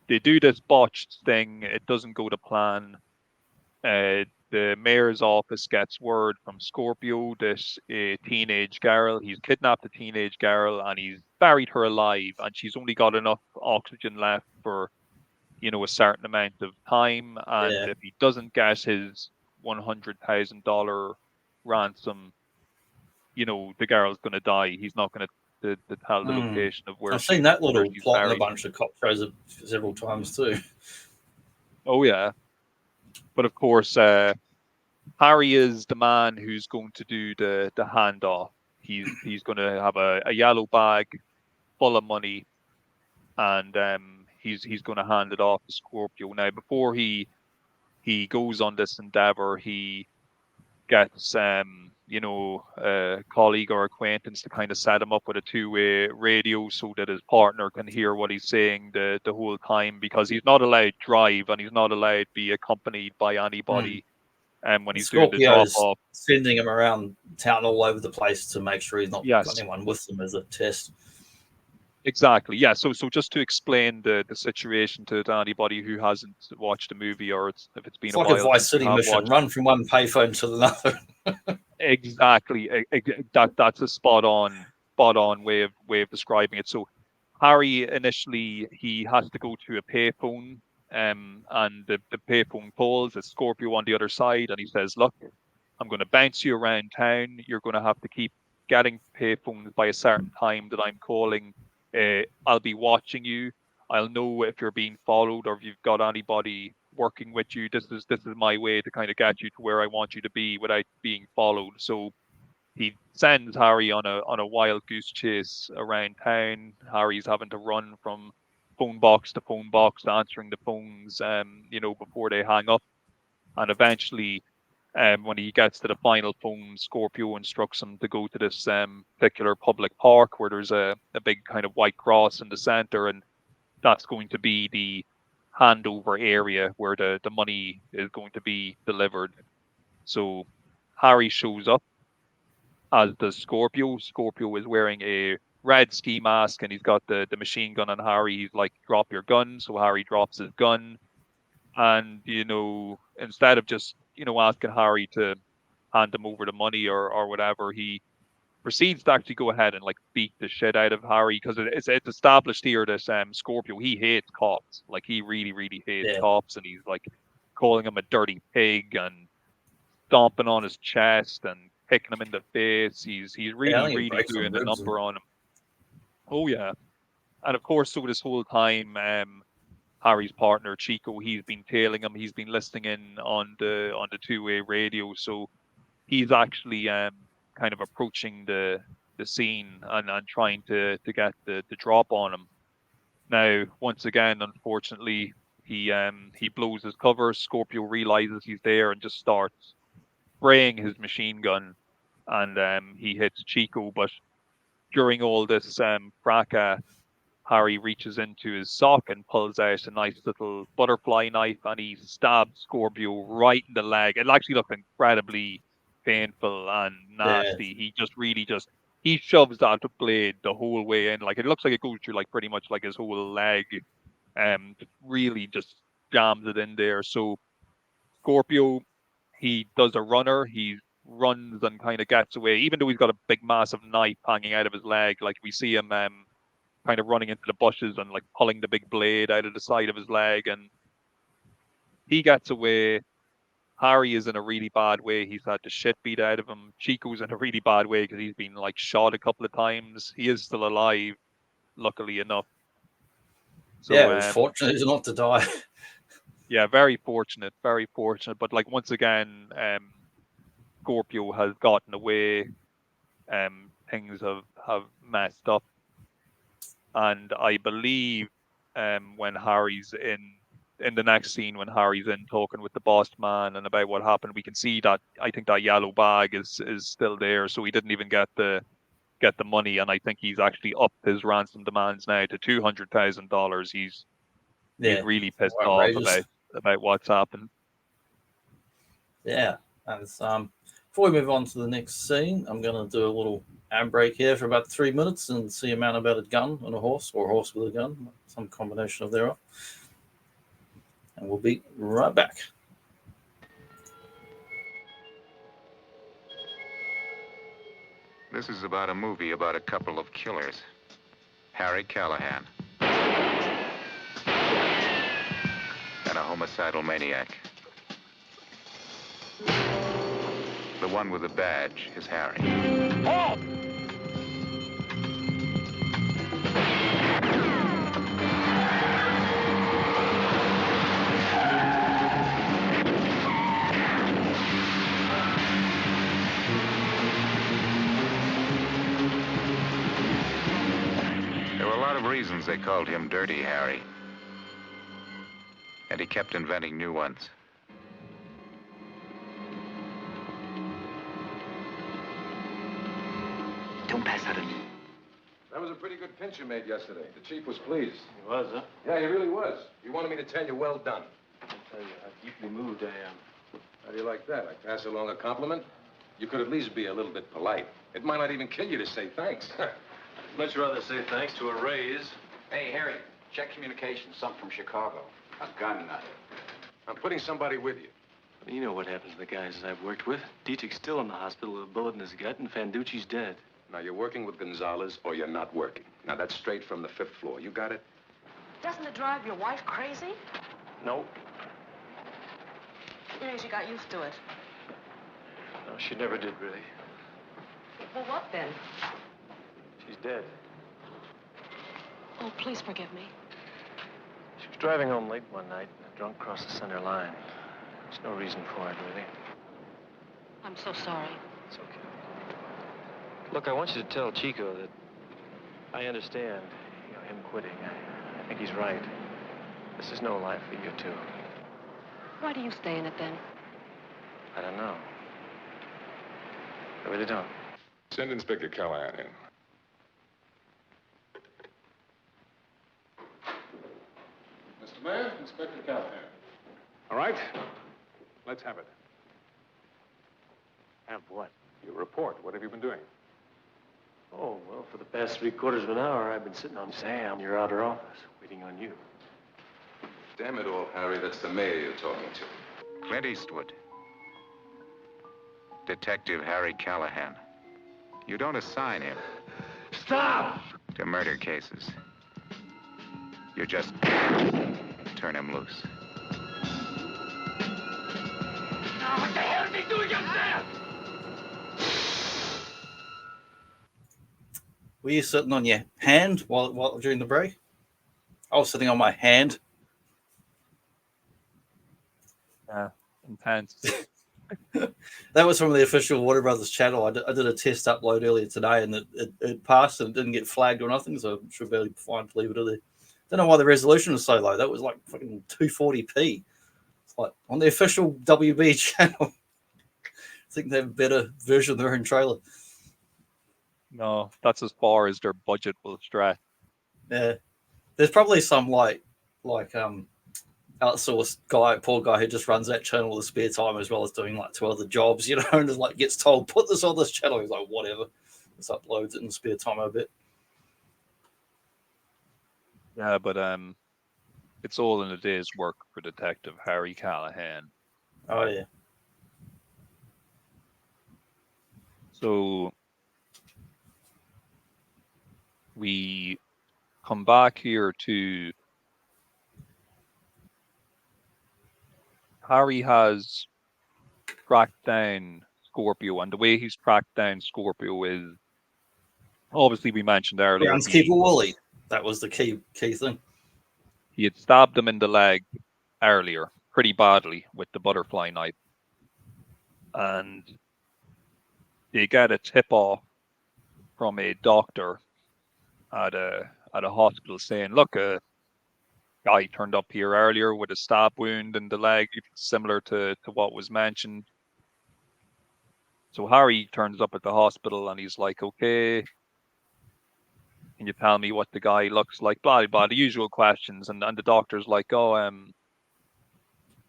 do this botched thing. It doesn't go to plan. The mayor's office gets word from Scorpio that a teenage girl, he's kidnapped a teenage girl and he's buried her alive, and she's only got enough oxygen left for, you know, a certain amount of time. And Yeah. if he doesn't get his $100,000 ransom, you know, the girl's going to die. He's not going to tell the location of where I've seen that little she's plot in a buried. bunch of cop shows several times too. Oh yeah, but of course, Harry is the man who's going to do the handoff. He's going to have a yellow bag full of money, and he's going to hand it off to Scorpio. Now, before he goes on this endeavor, he gets you know, a colleague or acquaintance to kind of set him up with a two-way radio so that his partner can hear what he's saying the whole time, because he's not allowed to drive and he's not allowed to be accompanied by anybody when he's doing the drop Scorpio's off. sending him around town all over the place to make sure he's not got Yes, anyone with him as a test. exactly. Yeah. So just to explain the situation to anybody who hasn't watched the movie, or if it's been It's a like a while Vice since you City have mission: watched. run from one payphone to another. Exactly. That's a spot on way of describing it. So Harry initially he has to go to a payphone, and the payphone calls. It's Scorpio on the other side, and he says, "Look, I'm going to bounce you around town. You're going to have to keep getting payphones by a certain time that I'm calling. I'll be watching you. I'll know if you're being followed or if you've got anybody working with you. This is my way to kind of get you to where I want you to be without being followed." So he sends Harry on a wild goose chase around town. Harry's having to run from phone box to phone box, answering the phones, you know, before they hang up. And eventually, when he gets to the final phone, Scorpio instructs him to go to this particular public park where there's a big kind of white cross in the center, and that's going to be the handover area where the money is going to be delivered. So Harry shows up, as does Scorpio. Scorpio is wearing a red ski mask and he's got the machine gun on Harry. He's like, "Drop your gun." So Harry drops his gun. And, you know, instead of just, you know, asking Harry to hand him over the money or whatever, he proceeds to actually go ahead and like beat the shit out of Harry, because it's established here that Scorpio, he hates cops. Like, he really hates Yeah, cops, and he's like calling him a dirty pig and stomping on his chest and kicking him in the face. He's yeah. I really think it breaks doing some a ribs. number on him. Oh yeah. And of course, so this whole time, Harry's partner Chico, he's been tailing him. He's been listening in on the two-way radio. So he's actually kind of approaching scene and trying to get the drop on him. Now, once again, unfortunately, he blows his cover. Scorpio realizes he's there and just starts spraying his machine gun, and he hits Chico. But during all this fracas, Harry reaches into his sock and pulls out a nice little butterfly knife, and he stabs Scorpio right in the leg. It actually looked incredibly painful and nasty. He just he shoves that blade the whole way in. Like, it looks like it goes through like pretty much like his whole leg. Really just jams it in there. So Scorpio, he does a runner. He runs and kind of gets away, even though he's got a big massive knife hanging out of his leg. Like, we see him kind of running into the bushes and like pulling the big blade out of the side of his leg, and he gets away. Harry is in a really bad way. He's had the shit beat out of him. Chico's in a really bad way because he's been like shot a couple of times. He is still alive, luckily enough. So yeah, he's fortunate not to die. Yeah, very fortunate, very fortunate. But like, once again, Scorpio has gotten away. Things have messed up, and I believe when Harry's in the next scene, when Harry's in talking with the boss man and about what happened, we can see that I think that yellow bag is still there. So he didn't even get the money, and I think he's actually upped his ransom demands now to $200,000. He's really pissed off about what's happened. Yeah, and before we move on to the next scene, I'm going to do a little handbrake here for about 3 minutes and see a man about a gun and a horse, or a horse with a gun, some combination of thereof. And we'll be right back. This is about a movie about a couple of killers. Harry Callahan. And a homicidal maniac. The one with the badge is Harry. Oh! There were a lot of reasons they called him Dirty Harry. And he kept inventing new ones. Don't pass out on me. That was a pretty good pinch you made yesterday. The chief was pleased. He was, huh? Yeah, he really was. He wanted me to tell you, well done. I'll tell you how deeply moved I am. How do you like that? I pass along a compliment? You could at least be a little bit polite. It might not even kill you to say thanks. I'd much rather say thanks to a raise. Hey, Harry, check communications. Something from Chicago. A gun nut. I'm putting somebody with you. You know what happens to the guys I've worked with. Dietrich's still in the hospital with a bullet in his gut, and Fanducci's dead. Now, you're working with Gonzalez, or you're not working. Now, that's straight from the 5th floor. You got it? Doesn't it drive your wife crazy? No. Maybe she got used to it. No, she never did, really. Well, what then? She's dead. Oh, please forgive me. She was driving home late one night, and a drunk crossed the center line. There's no reason for it, really. I'm so sorry. It's okay. Look, I want you to tell Chico that I understand, him quitting. I think he's right. This is no life for you two. Why do you stay in it, then? I don't know. I really don't. Send Inspector Callahan in. Mr. Mayor, Inspector Callahan. All right. Let's have it. Have what? Your report. What have you been doing? Oh, well, for the past 3/4 of an hour, I've been sitting on Sam, your outer office, waiting on you. Damn it all, Harry. That's the mayor you're talking to. Clint Eastwood. Detective Harry Callahan. You don't assign him Stop! to murder cases. You just turn him loose. Now, what the hell is he doing up there? Were you sitting on your hand while during the break? I was sitting on my hand. Yeah, intense. That was from the official Warner Brothers channel. I did a test upload earlier today, and it passed and it didn't get flagged or nothing, so I should be fine to leave it there. Don't know why the resolution was so low. That was like fucking 240p. It's like on the official WB channel. I think they have a better version of their own trailer. No, that's as far as their budget will stretch. Yeah, there's probably some like outsourced guy, poor guy who just runs that channel in the spare time as well as doing like 2 other jobs, you know, and just like gets told put this on this channel. He's like, whatever, just uploads it in the spare time a bit. Yeah, but it's all in a day's work for Detective Harry Callahan. Oh yeah. So we come back here to Harry has tracked down Scorpio, and the way he's tracked down Scorpio is obviously we mentioned earlier. Groundskeeper Wooly. That was the key thing. He had stabbed him in the leg earlier, pretty badly with the butterfly knife, and they get a tip off from a doctor at a hospital saying, "Look, a guy turned up here earlier with a stab wound in the leg, similar to what was mentioned." So Harry turns up at the hospital and he's like, "Okay, can you tell me what the guy looks like?" Blah blah blah, the usual questions, and the doctor's like, "Oh,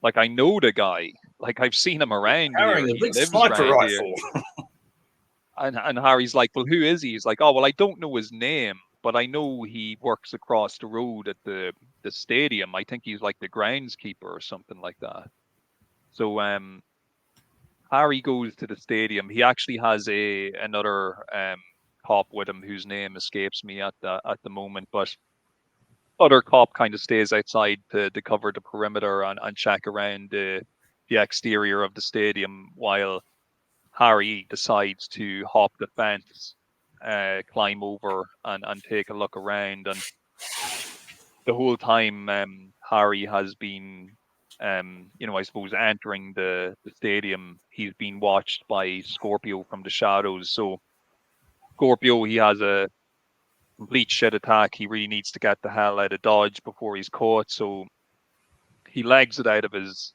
like I know the guy, like I've seen him around Carrying here. a He big lives sniper around here." rifle. And Harry's like, "Well, who is he?" He's like, "Oh, well, I don't know his name, but I know he works across the road at the stadium. I think he's like the groundskeeper or something like that." So Harry goes to the stadium. He actually has another cop with him whose name escapes me at the moment, but other cop kind of stays outside to cover the perimeter and check around the exterior of the stadium while Harry decides to hop the fence, climb over and take a look around. And the whole time Harry has been, I suppose, entering the stadium, he's been watched by Scorpio from the shadows. So Scorpio, he has a complete shit attack. He really needs to get the hell out of Dodge before he's caught. So he legs it out of his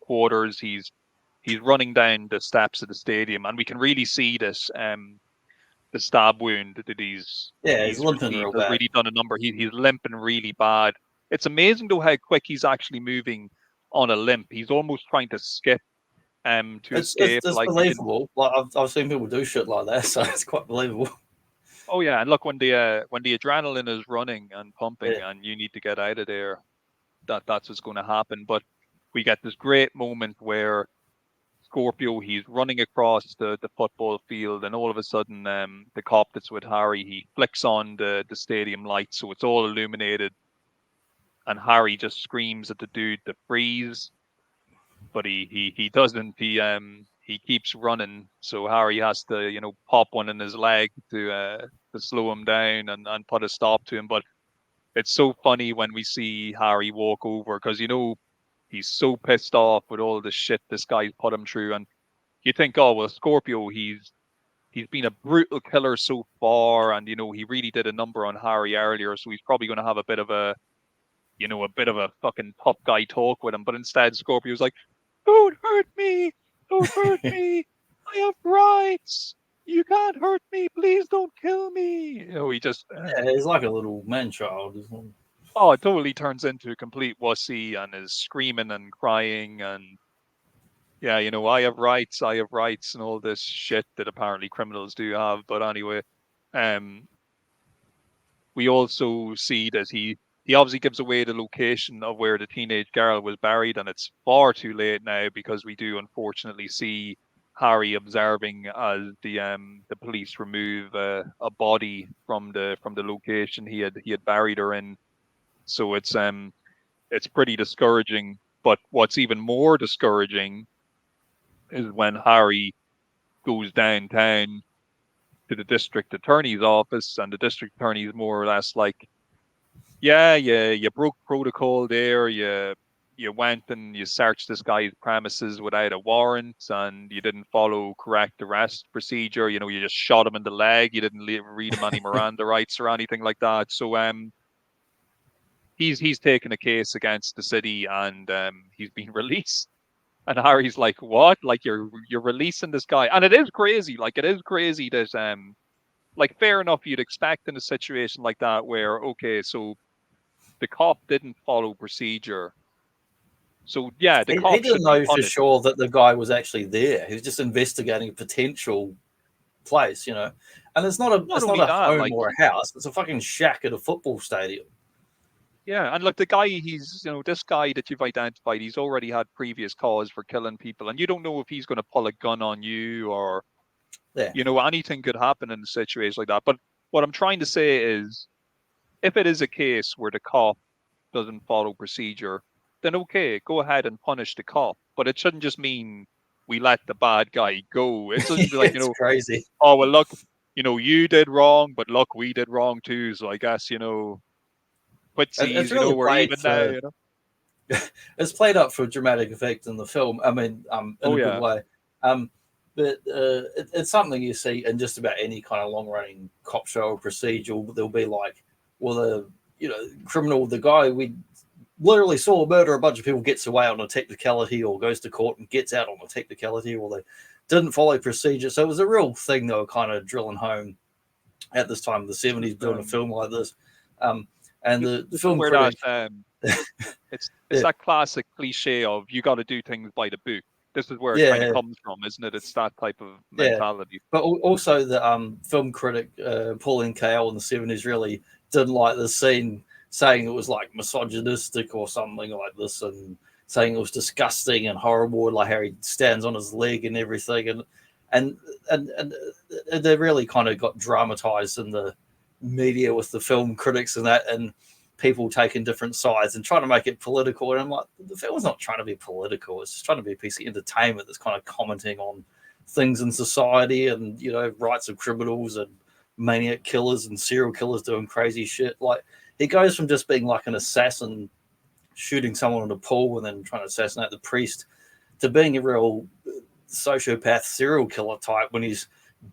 quarters. He's running down the steps of the stadium, and we can really see this the stab wound that he's limping received real has bad. really done a number. He's limping really bad. It's amazing though how quick he's actually moving on a limp. He's almost trying to skip to escape. It's Like believable. Like I've seen people do shit like that, so it's quite believable. oh yeah, and look when the adrenaline is running and pumping, Yeah. and you need to get out of there, that's what's going to happen. But we get this great moment where Scorpio, he's running across the football field, and all of a sudden, the cop that's with Harry, he flicks on the stadium lights, so it's all illuminated, and Harry just screams at the dude to freeze, but he doesn't. He keeps running, so Harry has to pop one in his leg to slow him down and put a stop to him. But it's so funny when we see Harry walk over because he's so pissed off with all the shit this guy's put him through, and you think, oh well, Scorpio, he's been a brutal killer so far, and he really did a number on Harry earlier, so he's probably going to have a bit of a fucking tough guy talk with him. But instead, Scorpio's like, "Don't hurt me, don't hurt me. I have rights. You can't hurt me. Please don't kill me." He just Yeah, he's like a little man child. it totally turns into a complete wussy and is screaming and crying and yeah, I have rights, and all this shit that apparently criminals do have. But anyway, um, we also see that he obviously gives away the location of where the teenage girl was buried, and it's far too late now because we do unfortunately see Harry observing as the police remove a body from the location he had buried her in. So it's pretty discouraging. But what's even more discouraging is when Harry goes downtown to the district attorney's office, and the district attorney is more or less like, "Yeah, you broke protocol there. you went and you searched this guy's premises without a warrant, and you didn't follow correct arrest procedure. You know, you just shot him in the leg. You didn't read him any Miranda rights or anything like that. So he's taken a case against the city, and he's been released. And Harry's like, "What? Like you're releasing this guy?" And it is crazy. Like it is crazy that like fair enough, you'd expect in a situation like that where okay, so the cop didn't follow procedure. So yeah, the He cop didn't should be know for punished. sure that the guy was actually there. He was just investigating a potential place, you know. And it's not a home like, or a house. It's a fucking shack at a football stadium. yeah, and look, the guy, this guy that you've identified, he's already had previous cause for killing people, and you don't know if he's going to pull a gun on you or, Yeah. Anything could happen in a situation like that. But what I'm trying to say is, if it is a case where the cop doesn't follow procedure, then okay, go ahead and punish the cop. But it shouldn't just mean we let the bad guy go. It shouldn't be like, It's crazy. oh, well, look, you did wrong, but look, we did wrong too. So I guess, It's quitsies, really we're played even now, for, it's played up for dramatic effect in the film. I mean, in a good way. But it's something you see in just about any kind of long-running cop show or procedural. There'll be like, well, the criminal, the guy we literally saw murder a bunch of people, gets away on a technicality, or goes to court and gets out on a technicality, or they didn't follow procedure. So it was a real thing they were kind of drilling home at this time of the 70s, doing a film like this. And the film critic, it's that classic cliche of you got to do things by the book. This is where it kind of comes from, isn't it? It's that type of mentality. But also the film critic Pauline Kael in the 70s really didn't like the scene, saying it was like misogynistic or something like this, and saying it was disgusting and horrible, like how he stands on his leg and everything, and they really kind of got dramatized in the media with the film critics and that, and people taking different sides and trying to make it political. And I'm like, the film's not trying to be political. It's just trying to be a piece of entertainment that's kind of commenting on things in society and, rights of criminals and maniac killers and serial killers doing crazy shit. Like, he goes from just being like an assassin shooting someone in a pool and then trying to assassinate the priest to being a real sociopath serial killer type when he's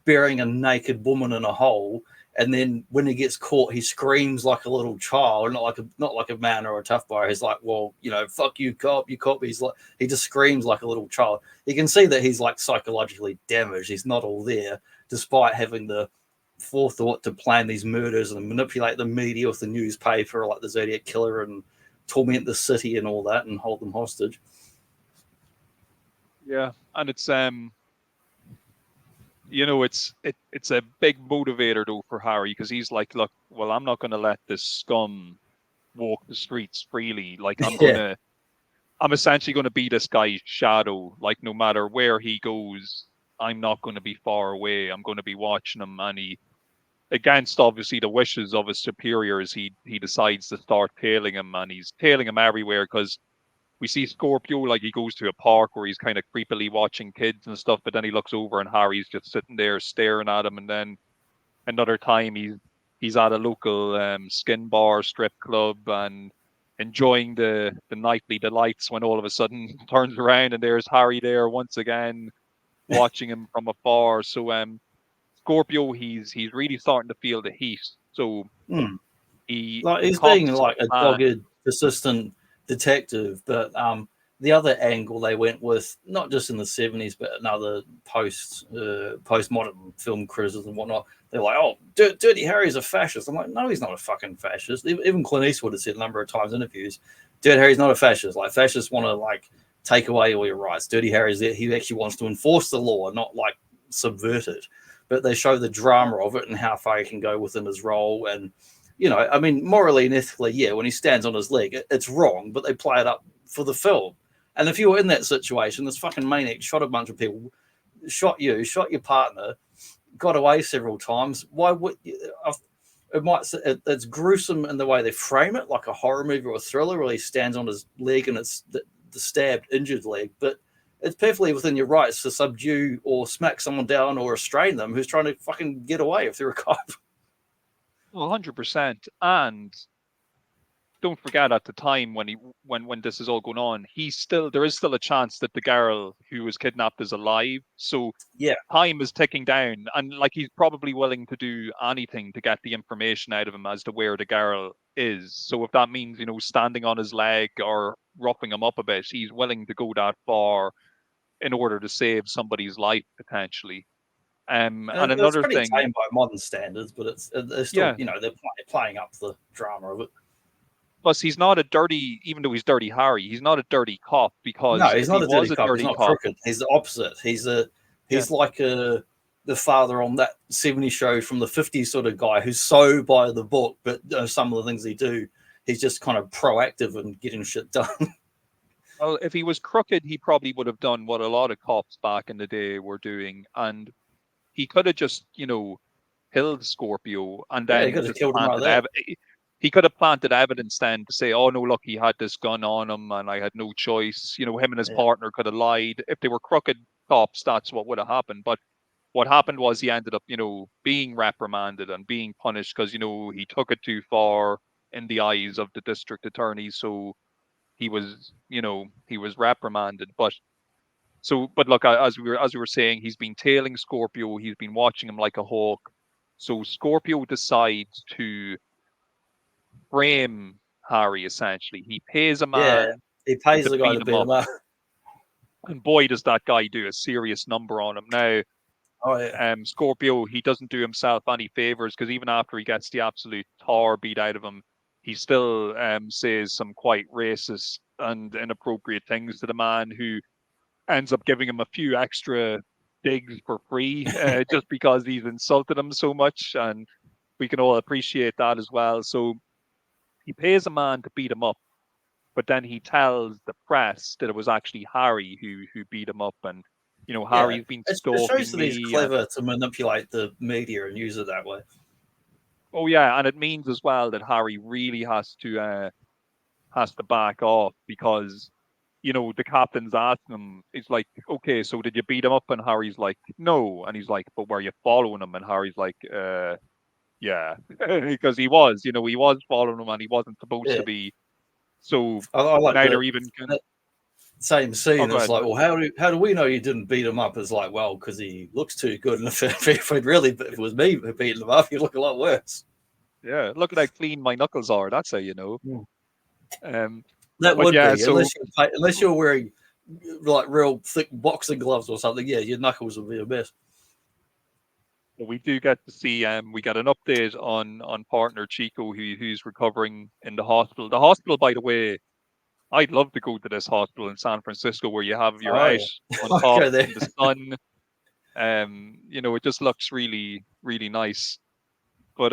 burying a naked woman in a hole. And then when he gets caught, he screams like a little child, not like a man or a tough guy. He's like, well, fuck you, cop, you cop. He just screams like a little child. You can see that he's like psychologically damaged. He's not all there, despite having the forethought to plan these murders and manipulate the media with the newspaper, like the Zodiac Killer, and torment the city and all that, and hold them hostage. Yeah, and it's it's a big motivator though for Harry, because he's like, look, well, I'm not going to let this scum walk the streets freely. Like I'm essentially going to be this guy's shadow. Like no matter where he goes, I'm not going to be far away. I'm going to be watching him, and against obviously the wishes of his superiors, he decides to start tailing him, and he's tailing him everywhere, because we see Scorpio, like he goes to a park where he's kind of creepily watching kids and stuff, but then he looks over and Harry's just sitting there staring at him. And then another time he's at a local skin bar, strip club, and enjoying the nightly delights, when all of a sudden turns around and there's Harry there once again, watching him from afar. So Scorpio, he's really starting to feel the heat. So he's being like a dogged, persistent detective. But the other angle they went with, not just in the 70s, but another postmodern film criticism and whatnot, they're like, oh, Dirty Harry's a fascist. I'm like, no, he's not a fucking fascist. Even Clint Eastwood has said a number of times in interviews, Dirty Harry's not a fascist. Like, fascists want to like take away all your rights. Dirty Harry's there. He actually wants to enforce the law, not like subvert it. But they show the drama of it and how far he can go within his role. And I mean, morally and ethically, yeah, when he stands on his leg, it's wrong, but they play it up for the film. And if you were in that situation, this fucking maniac shot a bunch of people, shot you, shot your partner, got away several times. Why would it's gruesome in the way they frame it, like a horror movie or a thriller where he stands on his leg and it's the stabbed, injured leg. But it's perfectly within your rights to subdue or smack someone down or restrain them who's trying to fucking get away if they're a cop. Well, 100%. And don't forget at the time when this is all going on, there is still a chance that the girl who was kidnapped is alive. So Yeah. time is ticking down, and like he's probably willing to do anything to get the information out of him as to where the girl is. So if that means, standing on his leg or roughing him up a bit, he's willing to go that far in order to save somebody's life potentially. And It's another pretty thing, tame by modern standards, but they're still, yeah. they're playing up the drama of it. Plus, he's not a dirty, even though he's Dirty Harry, he's not a dirty cop, because No, he's if not he a dirty was a cop. He's dirty not cop, crooked. He's the opposite. He's like the father on that 70s show from the 50s sort of guy who's so by the book, but some of the things he do, he's just kind of proactive and getting shit done. well, if he was crooked, he probably would have done what a lot of cops back in the day were doing, and he could have just, killed Scorpio and Yeah, he then could have just killed him right planted there. he could have planted evidence then to say, oh no, look, he had this gun on him and I had no choice. Him and his partner could have lied. If they were crooked cops, that's what would have happened. But what happened was he ended up, being reprimanded and being punished because, he took it too far in the eyes of the district attorney. So he was, he was reprimanded. But look, as we were saying, he's been tailing Scorpio. He's been watching him like a hawk. So Scorpio decides to frame Harry, essentially. He pays a man he pays to the guy to beat beat him up. And boy, does that guy do a serious number on him. Now, Scorpio, he doesn't do himself any favors, because even after he gets the absolute tar beat out of him, he still says some quite racist and inappropriate things to the man, who ends up giving him a few extra digs for free just because he's insulted him so much. And we can all appreciate that as well. So he pays a man to beat him up, but then he tells the press that it was actually Harry who beat him up, and Harry's been It stalking shows that me. he's clever to manipulate the media and use it that way. Oh yeah, and it means as well that Harry really has to back off, because the captain's asking him, it's like, okay, so did you beat him up? And Harry's like, no. And he's like, but were you following him? And Harry's like, yeah, because he was following him and he wasn't supposed to be. So I like neither even can. Same scene. Oh, It's like, well, how do we know you didn't beat him up? It's like, well, because he looks too good. And if it was me who beat him up, he'd look a lot worse. Yeah, look at how clean my knuckles are. That's how you know. That would be, so, unless you're wearing like real thick boxing gloves or something. Yeah, your knuckles would be a mess. We do get to see. We got an update on partner Chico, who's recovering in the hospital. The hospital, by the way, I'd love to go to this hospital in San Francisco where you have your out on top in the sun. It just looks really, really nice. But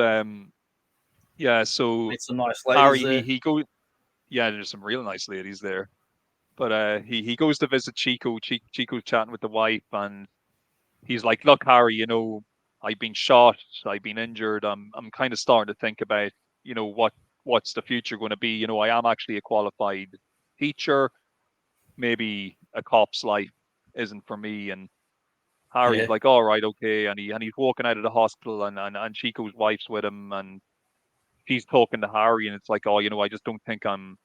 yeah, so it's some nice ladies Harry, there. he goes. Yeah, there's some real nice ladies there. But he goes to visit Chico. Chico's chatting with the wife, and he's like, "Look, Harry, I've been shot. I've been injured. I'm kind of starting to think about, what's the future going to be. I am actually a qualified teacher. Maybe a cop's life isn't for me." And Harry's like, "All right, okay." And he's walking out of the hospital, and Chico's wife's with him, and she's talking to Harry, and it's like, "Oh, I just don't think I'm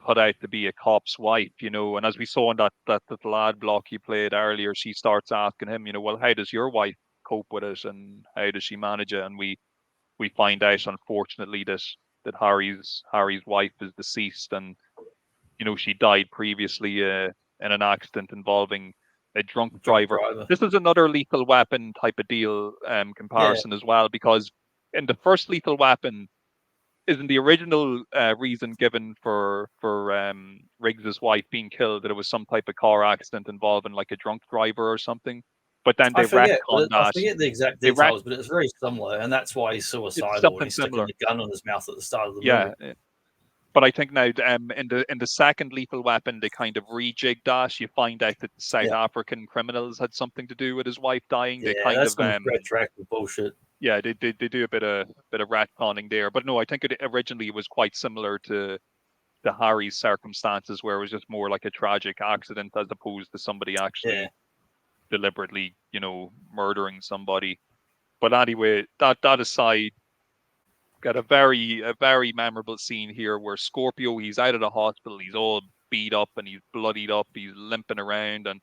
cut out to be a cop's wife, And as we saw in that little ad block you played earlier, she starts asking him, well, how does your wife cope with it, and how does she manage it? And we find out, unfortunately, that Harry's wife is deceased, and she died previously in an accident involving a drunk driver. This is another Lethal Weapon type of deal comparison as well, because in the first Lethal Weapon, isn't the original reason given for Riggs's wife being killed that it was some type of car accident involving like a drunk driver or something? But then they retconned that. I forget the exact details, but it's very similar, and that's why he's suicidal when he's sticking the gun in his mouth at the start of the movie. Yeah, but I think now in the second Lethal Weapon, they kind of rejigged that. You find out that the South African criminals had something to do with his wife dying. They kind that's of some retroactive bullshit. Yeah, they do a bit of retconning there, but no, I think it originally was quite similar to Harry's circumstances, where it was just more like a tragic accident as opposed to somebody actually deliberately, murdering somebody. But anyway, that aside, got a very memorable scene here where Scorpio, he's out of the hospital, he's all beat up and he's bloodied up, he's limping around, and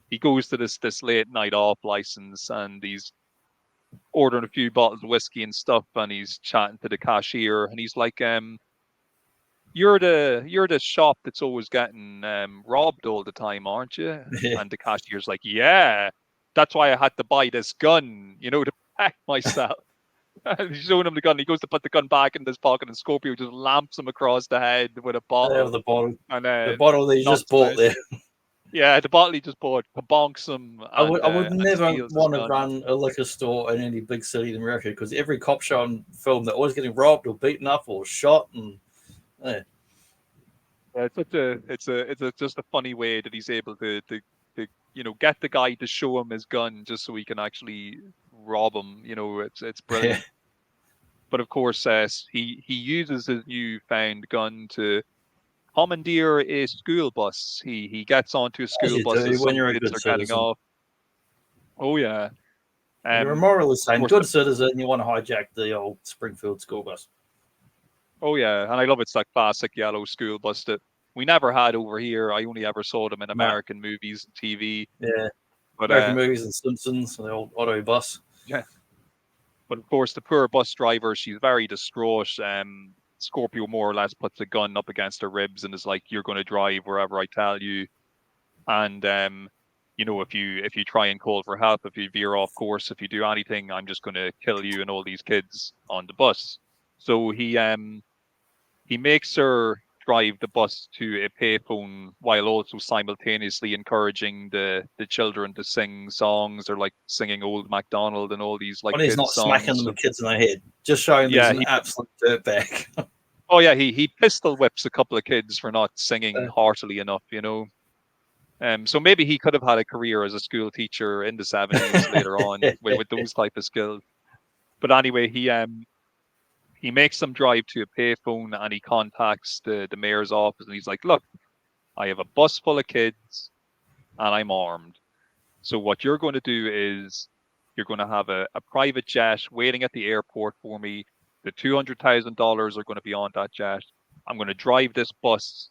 he goes to this late night off license and he's ordering a few bottles of whiskey and stuff, and he's chatting to the cashier, and he's like, you're the shop that's always getting robbed all the time, aren't you? And the cashier's like, yeah, that's why I had to buy this gun, to protect myself. And he's showing him the gun. He goes to put the gun back in his pocket, and Scorpio just lamps him across the head with a bottle. The bottle. And the bottle that you just bought there. Yeah, the bottle he just bought. Bonks him. I would never want to run a liquor store in any big city in America, because every cop show and film, they're always getting robbed or beaten up or shot, and yeah, it's just a funny way that he's able to get the guy to show him his gun just so he can actually rob him. It's brilliant. Yeah. But of course, he uses his newfound gun to commandeer a school bus. He gets onto a school bus as some kids are getting off. Oh yeah. You're a morally sane, good citizen. You want to hijack the old Springfield school bus. Oh yeah, and I love it's that classic yellow school bus that we never had over here. I only ever saw them in American movies and TV. Yeah, but American movies and Simpsons, and the old auto bus. Yeah. But of course, the poor bus driver, she's very distraught. Scorpio more or less puts a gun up against her ribs and is like, "You're going to drive wherever I tell you." And if you try and call for help, if you veer off course, if you do anything, I'm just going to kill you and all these kids on the bus. So he makes her drive the bus to a payphone while also simultaneously encouraging the children to sing songs, or like singing Old MacDonald and all these like. When he's not smacking them with kids in the head, just showing he's an absolute dirtbag. Oh yeah, he pistol whips a couple of kids for not singing heartily enough, So maybe he could have had a career as a school teacher in the 70s later on with those type of skills. But anyway, he makes them drive to a payphone and he contacts the mayor's office, and he's like, "Look, I have a bus full of kids and I'm armed. So what you're going to do is you're going to have a private jet waiting at the airport for me. The $200,000 are going to be on that jet. I'm going to drive this bus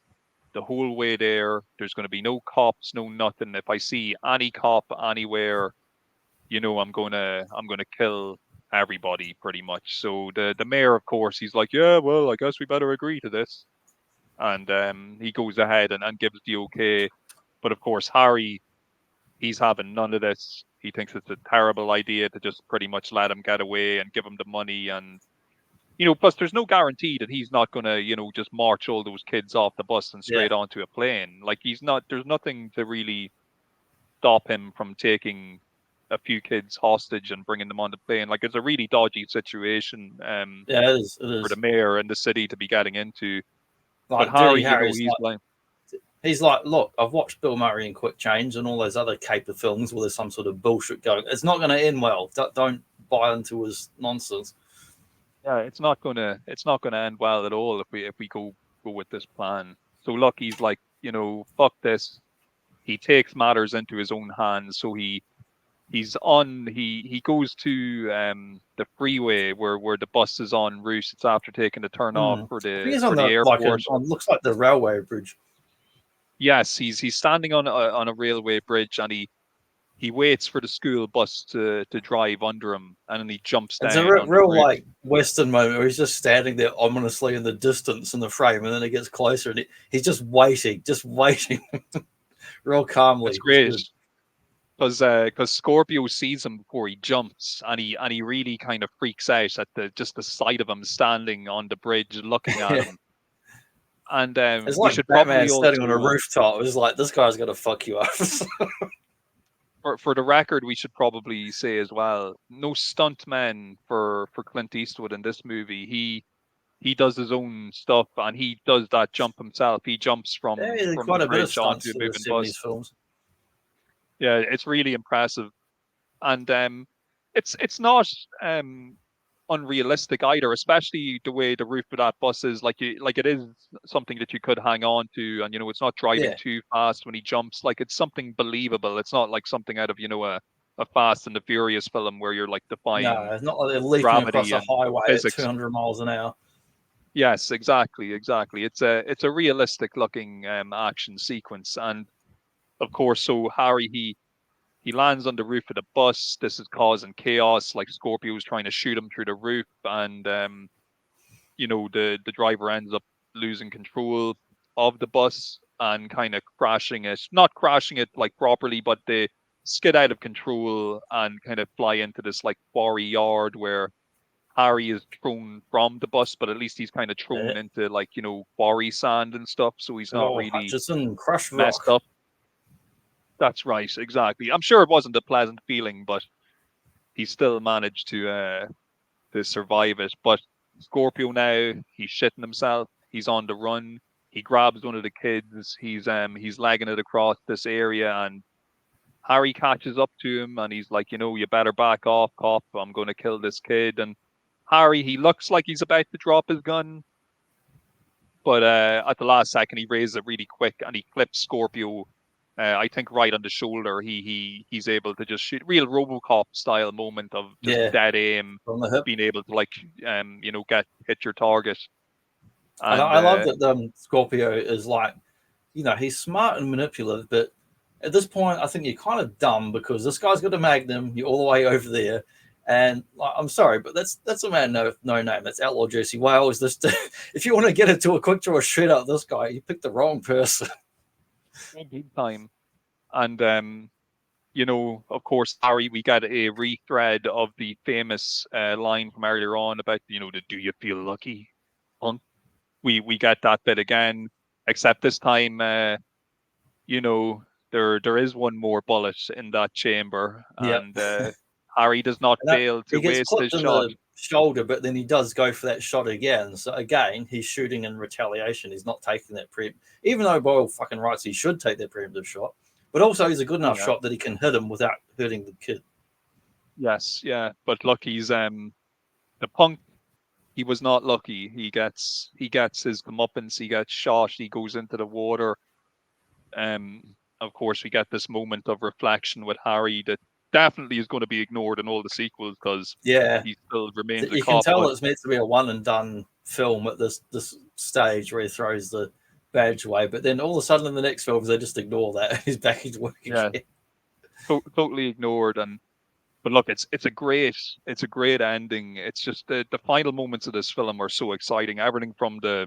the whole way there. There's going to be no cops, no nothing. If I see any cop anywhere, I'm going to kill everybody pretty much." So the mayor, of course, he's like, "Yeah, well, I guess we better agree to this." And he goes ahead and gives the okay. But of course, Harry, he's having none of this. He thinks it's a terrible idea to just pretty much let him get away and give him the money. And, plus there's no guarantee that he's not going to, just march all those kids off the bus and straight onto a plane. Like there's nothing to really stop him from taking a few kids hostage and bringing them on the plane. Like, it's a really dodgy situation it is. For the mayor and the city to be getting into. Like, but Harry, he's like, "Look, I've watched Bill Murray in Quick Change and all those other caper films where there's some sort of bullshit going. It's not going to end well. Don't buy into his nonsense." Yeah, it's not gonna end well at all if we go with this plan. So look, he's like, fuck this. He takes matters into his own hands. So he goes to the freeway where the bus is en route. It's after taking the turn off for the airport. Looks like the railway bridge. Yes, he's standing on a railway bridge, and he waits for the school bus to drive under him, and then he jumps down. It's a real like Western moment where he's just standing there ominously in the distance in the frame, and then it gets closer, and he's just waiting, real calmly. It's great. Because Scorpio sees him before he jumps, and he really kind of freaks out at the sight of him standing on the bridge looking at him. And it's like Batman standing on a rooftop. It's like, this guy's gonna fuck you up. For the record, we should probably say as well, no stuntman for Clint Eastwood in this movie. He does his own stuff, and he does that jump himself. He jumps from the bridge onto a moving bus. Films. Yeah, it's really impressive, and it's not unrealistic either, especially the way the roof of that bus is. Like it is something that you could hang on to, and it's not driving too fast when he jumps. Like, it's something believable. It's not like something out of a a Fast and the Furious film where you're like defying No, it's not like they're leaping gravity across a and highway physics. at 200 miles an hour. Yes, exactly. It's a realistic looking action sequence, and of course, so Harry he lands on the roof of the bus. This is causing chaos. Like Scorpio's trying to shoot him through the roof, and the driver ends up losing control of the bus and kind of crashing it. Not crashing it like properly, but they skid out of control and kind of fly into this like quarry yard where Harry is thrown from the bus, but at least he's kind of thrown into like quarry sand and stuff, so he's not really Hutchison, crushed messed rock. up. That's right, exactly. I'm sure it wasn't a pleasant feeling, but he still managed to survive it. But Scorpio now, he's shitting himself. He's on the run. He grabs one of the kids. He's lagging it across this area, and Harry catches up to him, and he's like, you better back off, cop. I'm going to kill this kid. And Harry, he looks like he's about to drop his gun, but at the last second, he raises it really quick, and he clips Scorpio. I think right on the shoulder. He's able to just shoot, real RoboCop style moment of just dead aim, from the hip. being able to like hit your target. And I love that Scorpio is like, he's smart and manipulative, but at this point, I think you're kind of dumb because this guy's got a Magnum. You're all the way over there, and I'm sorry, but that's a man no name. That's Outlaw Jesse Wales. If you want to get into a quick draw shred out this guy, you picked the wrong person. Big time. And of course, Harry, we got a rethread of the famous line from earlier on about the "Do you feel lucky?" punk. We got that bit again, except this time, there is one more bullet in that chamber, and Harry does not fail to waste his shot. The shoulder, but then he does go for that shot again. So again, he's shooting in retaliation. He's not taking that even though by all fucking rights he should take that preemptive shot. But also he's a good enough shot that he can hit him without hurting the kid. Yes, yeah. But look, he's the punk. He was not lucky. He gets his comeuppance. He gets shot. He goes into the water. Of course, we get this moment of reflection with Harry that definitely is going to be ignored in all the sequels because he still remains a cop. You can tell it's meant to be a one and done film at this stage where he throws the badge away, but then all of a sudden in the next films they just ignore that. He's back into work again. Totally ignored. But look, it's a great ending. It's just the final moments of this film are so exciting. Everything from the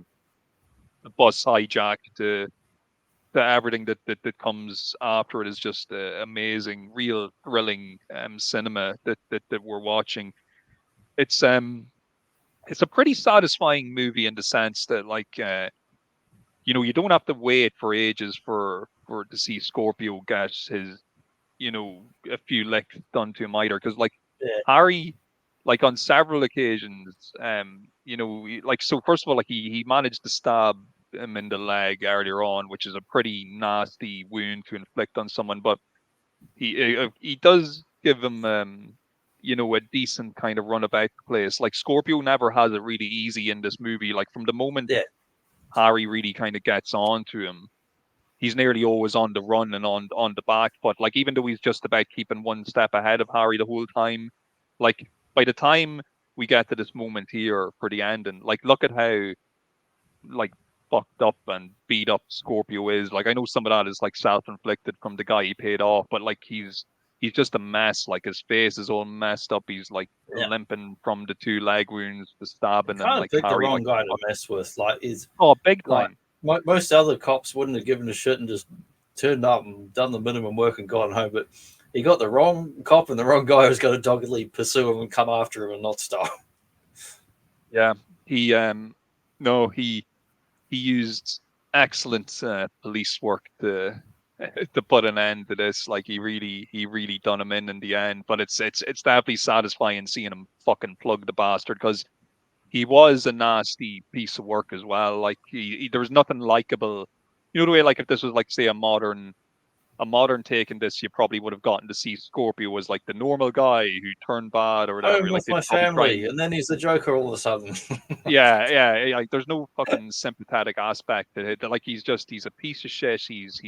bus hijack to everything that comes after it is just amazing, real thrilling cinema that we're watching. It's a pretty satisfying movie in the sense that like you don't have to wait for ages for to see Scorpio get his a few licks done to him either, because like Harry, like on several occasions, so first of all, like he managed to stab him in the leg earlier on, which is a pretty nasty wound to inflict on someone, but he does give him a decent kind of run about the place. Like Scorpio never has it really easy in this movie. Like from the moment Harry really kind of gets on to him, he's nearly always on the run and on the back foot. Like even though he's just about keeping one step ahead of Harry the whole time, like by the time we get to this moment here for the ending, like look at how like fucked up and beat up Scorpio is. Like I know some of that is like self-inflicted from the guy he paid off, but like he's just a mess. Like his face is all messed up. He's like limping from the 2 leg wounds, the stabbing, and like picked Harry, the wrong like, guy to mess with. Like big time. Like, most other cops wouldn't have given a shit and just turned up and done the minimum work and gone home, but he got the wrong cop and the wrong guy who's going to doggedly pursue him and come after him and not stop. Yeah, he used excellent police work to put an end to this. Like he really done him in the end. But it's definitely satisfying seeing him fucking plug the bastard, because he was a nasty piece of work as well. Like there was nothing likable. You know the way, like if this was like say a modern take in this, you probably would have gotten to see Scorpio as like the normal guy who turned bad or whatever. With my family, and then he's the Joker all of a sudden. yeah. Like there's no fucking sympathetic aspect to it. Like he's a piece of shit. He's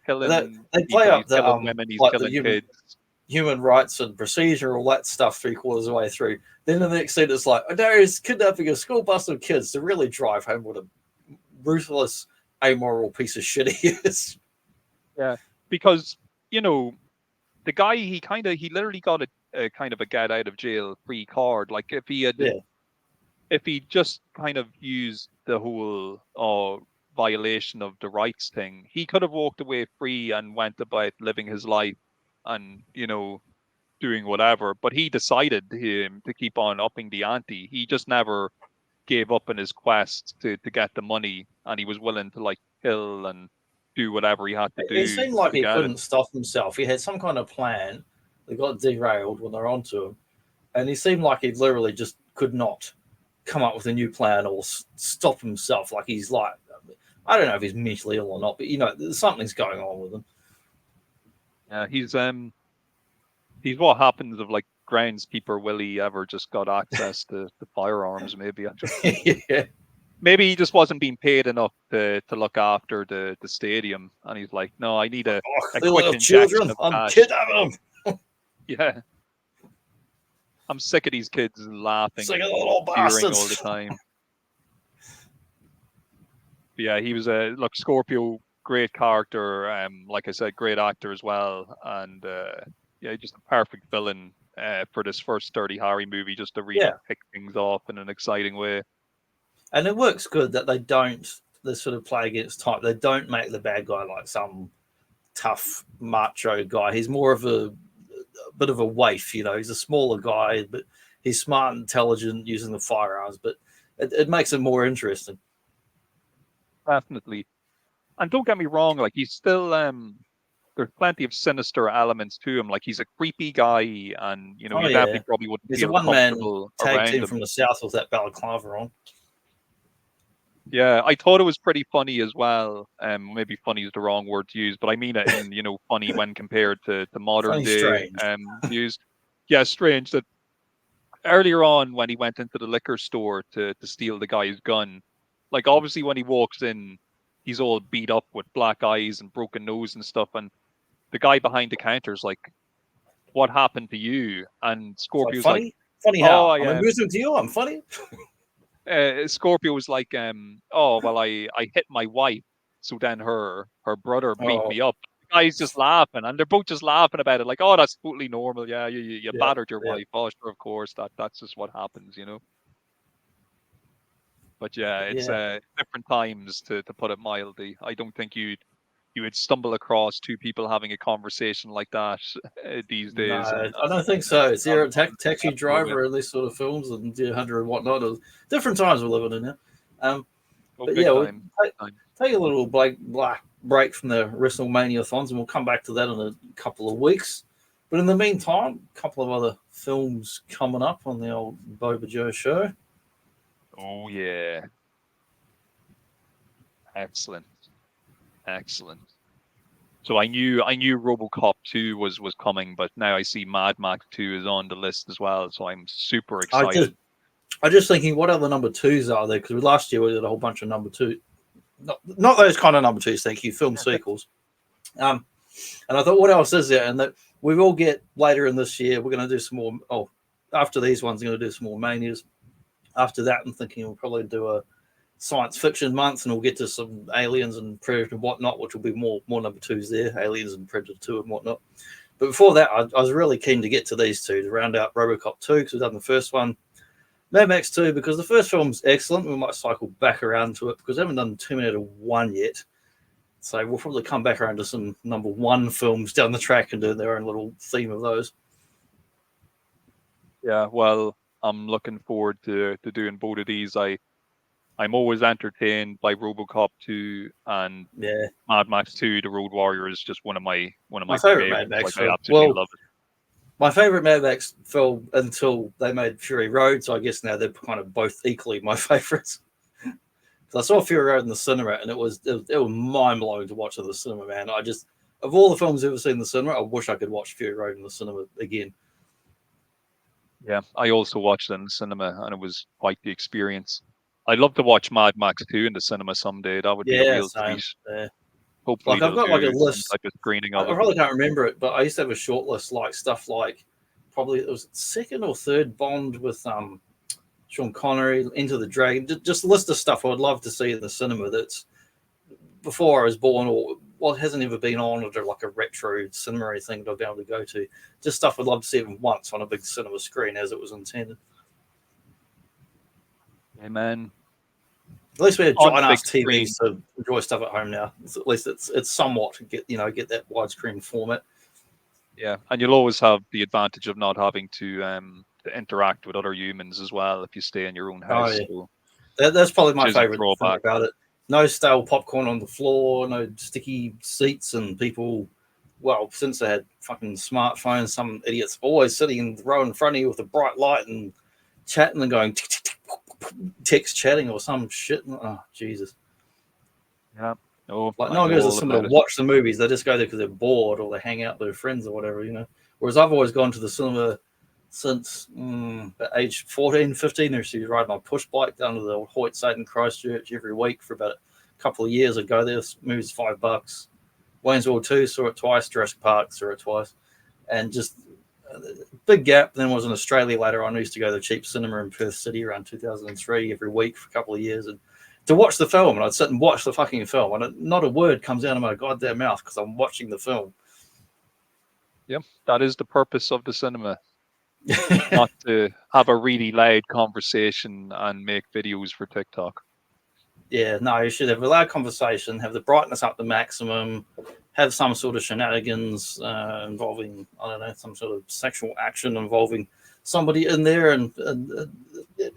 killing. They play up the women. He's like killing kids. human rights and procedure, all that stuff 3/4 of the way through. Then in the next scene, it's like, oh, no, he's kidnapping a school bus of kids to really drive home what a ruthless, amoral piece of shit he is. Yeah, because the guy, he literally got a kind of a get out of jail free card. Like if he just kind of used the whole violation of the rights thing, he could have walked away free and went about living his life and doing whatever. But he decided to keep on upping the ante. He just never gave up in his quest to get the money, and he was willing to like kill and do whatever he had to do. It seemed like to he get couldn't it. stop himself. He had some kind of plan that got derailed when they're onto him, and he seemed like he literally just could not come up with a new plan or stop himself. Like he's like, I don't know if he's mentally ill or not, but something's going on with him. Yeah, he's what happens if like groundskeeper Willie ever just got access to firearms. Maybe Yeah. maybe he just wasn't being paid enough to look after the stadium, and he's like, no, I need a They're quick little injection children. of I'm cash. kidnapping them. Yeah, I'm sick of these kids laughing Sick of and the little cheering all bastards. the time. But yeah, he was Scorpio, great character. Like I said, great actor as well, and yeah, just a perfect villain for this first Dirty Harry movie, just to really pick things off in an exciting way. And it works good that they sort of play against type. They don't make the bad guy like some tough macho guy. He's more of a bit of a waif, he's a smaller guy, but he's smart and intelligent using the firearms, but it makes it more interesting. Definitely. And don't get me wrong, like he's still there's plenty of sinister elements to him. Like he's a creepy guy, and you definitely probably wouldn't He's feel a one-man comfortable tag around team him. from the south with that balaclava on. Yeah, I thought it was pretty funny as well. Maybe funny is the wrong word to use, but I mean it in funny when compared to modern Funny, day strange. views. Yeah, strange that earlier on when he went into the liquor store to steal the guy's gun, like obviously when he walks in, he's all beat up with black eyes and broken nose and stuff, and the guy behind the counter's like, "What happened to you?" And Scorpio's like, funny how "Oh, I'm amusing to you. I'm funny." Scorpio was like, "Oh, well, I hit my wife, so then her brother beat me up." The guy's just laughing, and they're both just laughing about it, like, "Oh, that's totally normal. Yeah, you battered your wife. Oh, sure, of course, that's just what happens, But yeah, it's different times to put it mildly. I don't think you would stumble across two people having a conversation like that these days. No, I don't think so. It's either a taxi driver in these sort of films and Deer Hunter and whatnot. Different times we're living in now. But yeah, we'll take a little black break from the WrestleMania-thons, and we'll come back to that in a couple of weeks. But in the meantime, a couple of other films coming up on the old Boba Joe show. Oh yeah. Excellent. So I knew RoboCop 2 was coming, but now I see Mad Max 2 is on the list as well, so I'm super excited. I'm just thinking, what other number twos are there? Because last year we did a whole bunch of number two, not those kind of number twos. Thank you, film sequels. And I thought, what else is there? And that we will get later in this year. We're going to do some more. Oh, after these ones, I'm going to do some more manias. After that, I'm thinking we'll probably do a science fiction month, and we'll get to some aliens and Predator and whatnot, which will be more number twos there, aliens and Predator 2 and whatnot. But before that, I was really keen to get to these two to round out RoboCop 2 because we've done the first one. Mad Max 2 because the first film's excellent. We might cycle back around to it because I haven't done Terminator 1 yet. So we'll probably come back around to some number one films down the track and do their own little theme of those. Yeah, well, I'm looking forward to doing both of these. I'm always entertained by RoboCop 2 and Mad Max 2. The Road Warrior is just one of my favorite Mad Max film. I absolutely love it. My favorite Mad Max film until they made Fury Road, so I guess now they're kind of both equally my favorites. I saw Fury Road in the cinema, and it was mind blowing to watch in the cinema, man. Of all the films I've ever seen in the cinema, I wish I could watch Fury Road in the cinema again. Yeah, I also watched it in the cinema, and it was quite the experience. I'd love to watch Mad Max 2 in the cinema someday. That would be a real treat. Hopefully, Like I've got like a do some list. type of screening I of it. really can't remember it, but I used to have a short list, like stuff like probably it was second or third Bond with Sean Connery, Into the Dragon, just a list of stuff I would love to see in the cinema that's before I was born or well, hasn't ever been on or like a retro cinema thing that I've been able to go to. Just stuff I'd love to see even once on a big cinema screen as it was intended. Amen. At least we have On giant big ass TVs to enjoy stuff at home now. At least it's somewhat to get that widescreen format. Yeah, and you'll always have the advantage of not having to interact with other humans as well if you stay in your own house. Oh, yeah. So, That's probably my which is a favorite thing throwback. about it. No stale popcorn on the floor, no sticky seats, and people, well, since they had fucking smartphones, some idiots always sitting in the row in front of you with a bright light and chatting and going text chatting or some shit. Oh, Jesus. Yeah. Oh, Like I no one know goes to all cinema about to it. watch the movies. They just go there because they're bored or they hang out with their friends or whatever, Whereas I've always gone to the cinema since age 14, 15. I used to ride my push bike down to the old Hoyt State in Christchurch every week for about a couple of years ago. This movie's $5. Wayne's World 2, saw it twice. Jurassic Park, saw it twice. And just big gap. Then was in Australia later on. I used to go to the cheap cinema in Perth City around 2003 every week for a couple of years. And to watch the film, and I'd sit and watch the fucking film, and not a word comes out of my goddamn mouth because I'm watching the film. Yep, that is the purpose of the cinema. Not to have a really loud conversation and make videos for TikTok. Yeah, no, you should have a loud conversation, have the brightness up to maximum, have some sort of shenanigans involving, I don't know, some sort of sexual action involving somebody in there, and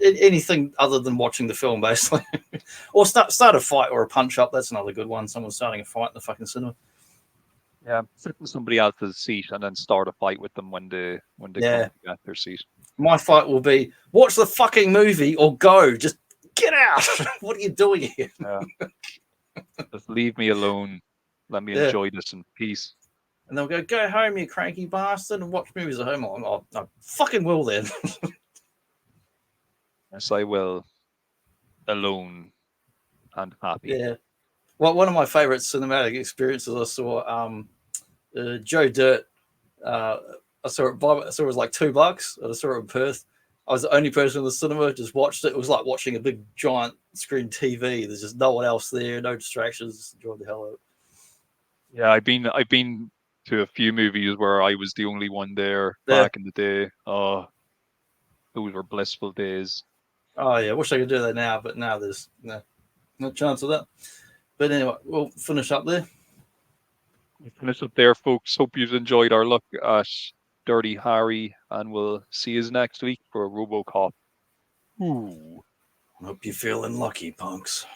anything other than watching the film, basically. Or start a fight or a punch up. That's another good one. Someone starting a fight in the fucking cinema. Yeah, sit in somebody else's seat and then start a fight with them when they come to get their seat. My fight will be watch the fucking movie or go. Just get out. What are you doing here? Yeah. Just leave me alone. Let me enjoy this in peace. And they'll go home, you cranky bastard, and watch movies at home. I fucking will then. Yes, I will. Alone and happy. Yeah. Well, one of my favorite cinematic experiences I saw, Joe Dirt. I saw it was like $2, and I saw it in Perth. I was the only person in the cinema, just watched it. It was like watching a big giant screen TV. There's just no one else there, no distractions. Enjoyed the hell out of it. Yeah, I've been to a few movies where I was the only one there back in the day. Oh, those were blissful days. Oh yeah, I wish I could do that now, but now there's no chance of that. But anyway, we'll finish up there. We'll finish up there, folks. Hope you've enjoyed our look at Dirty Harry, and we'll see you next week for RoboCop. Ooh. Hope you're feeling lucky, punks.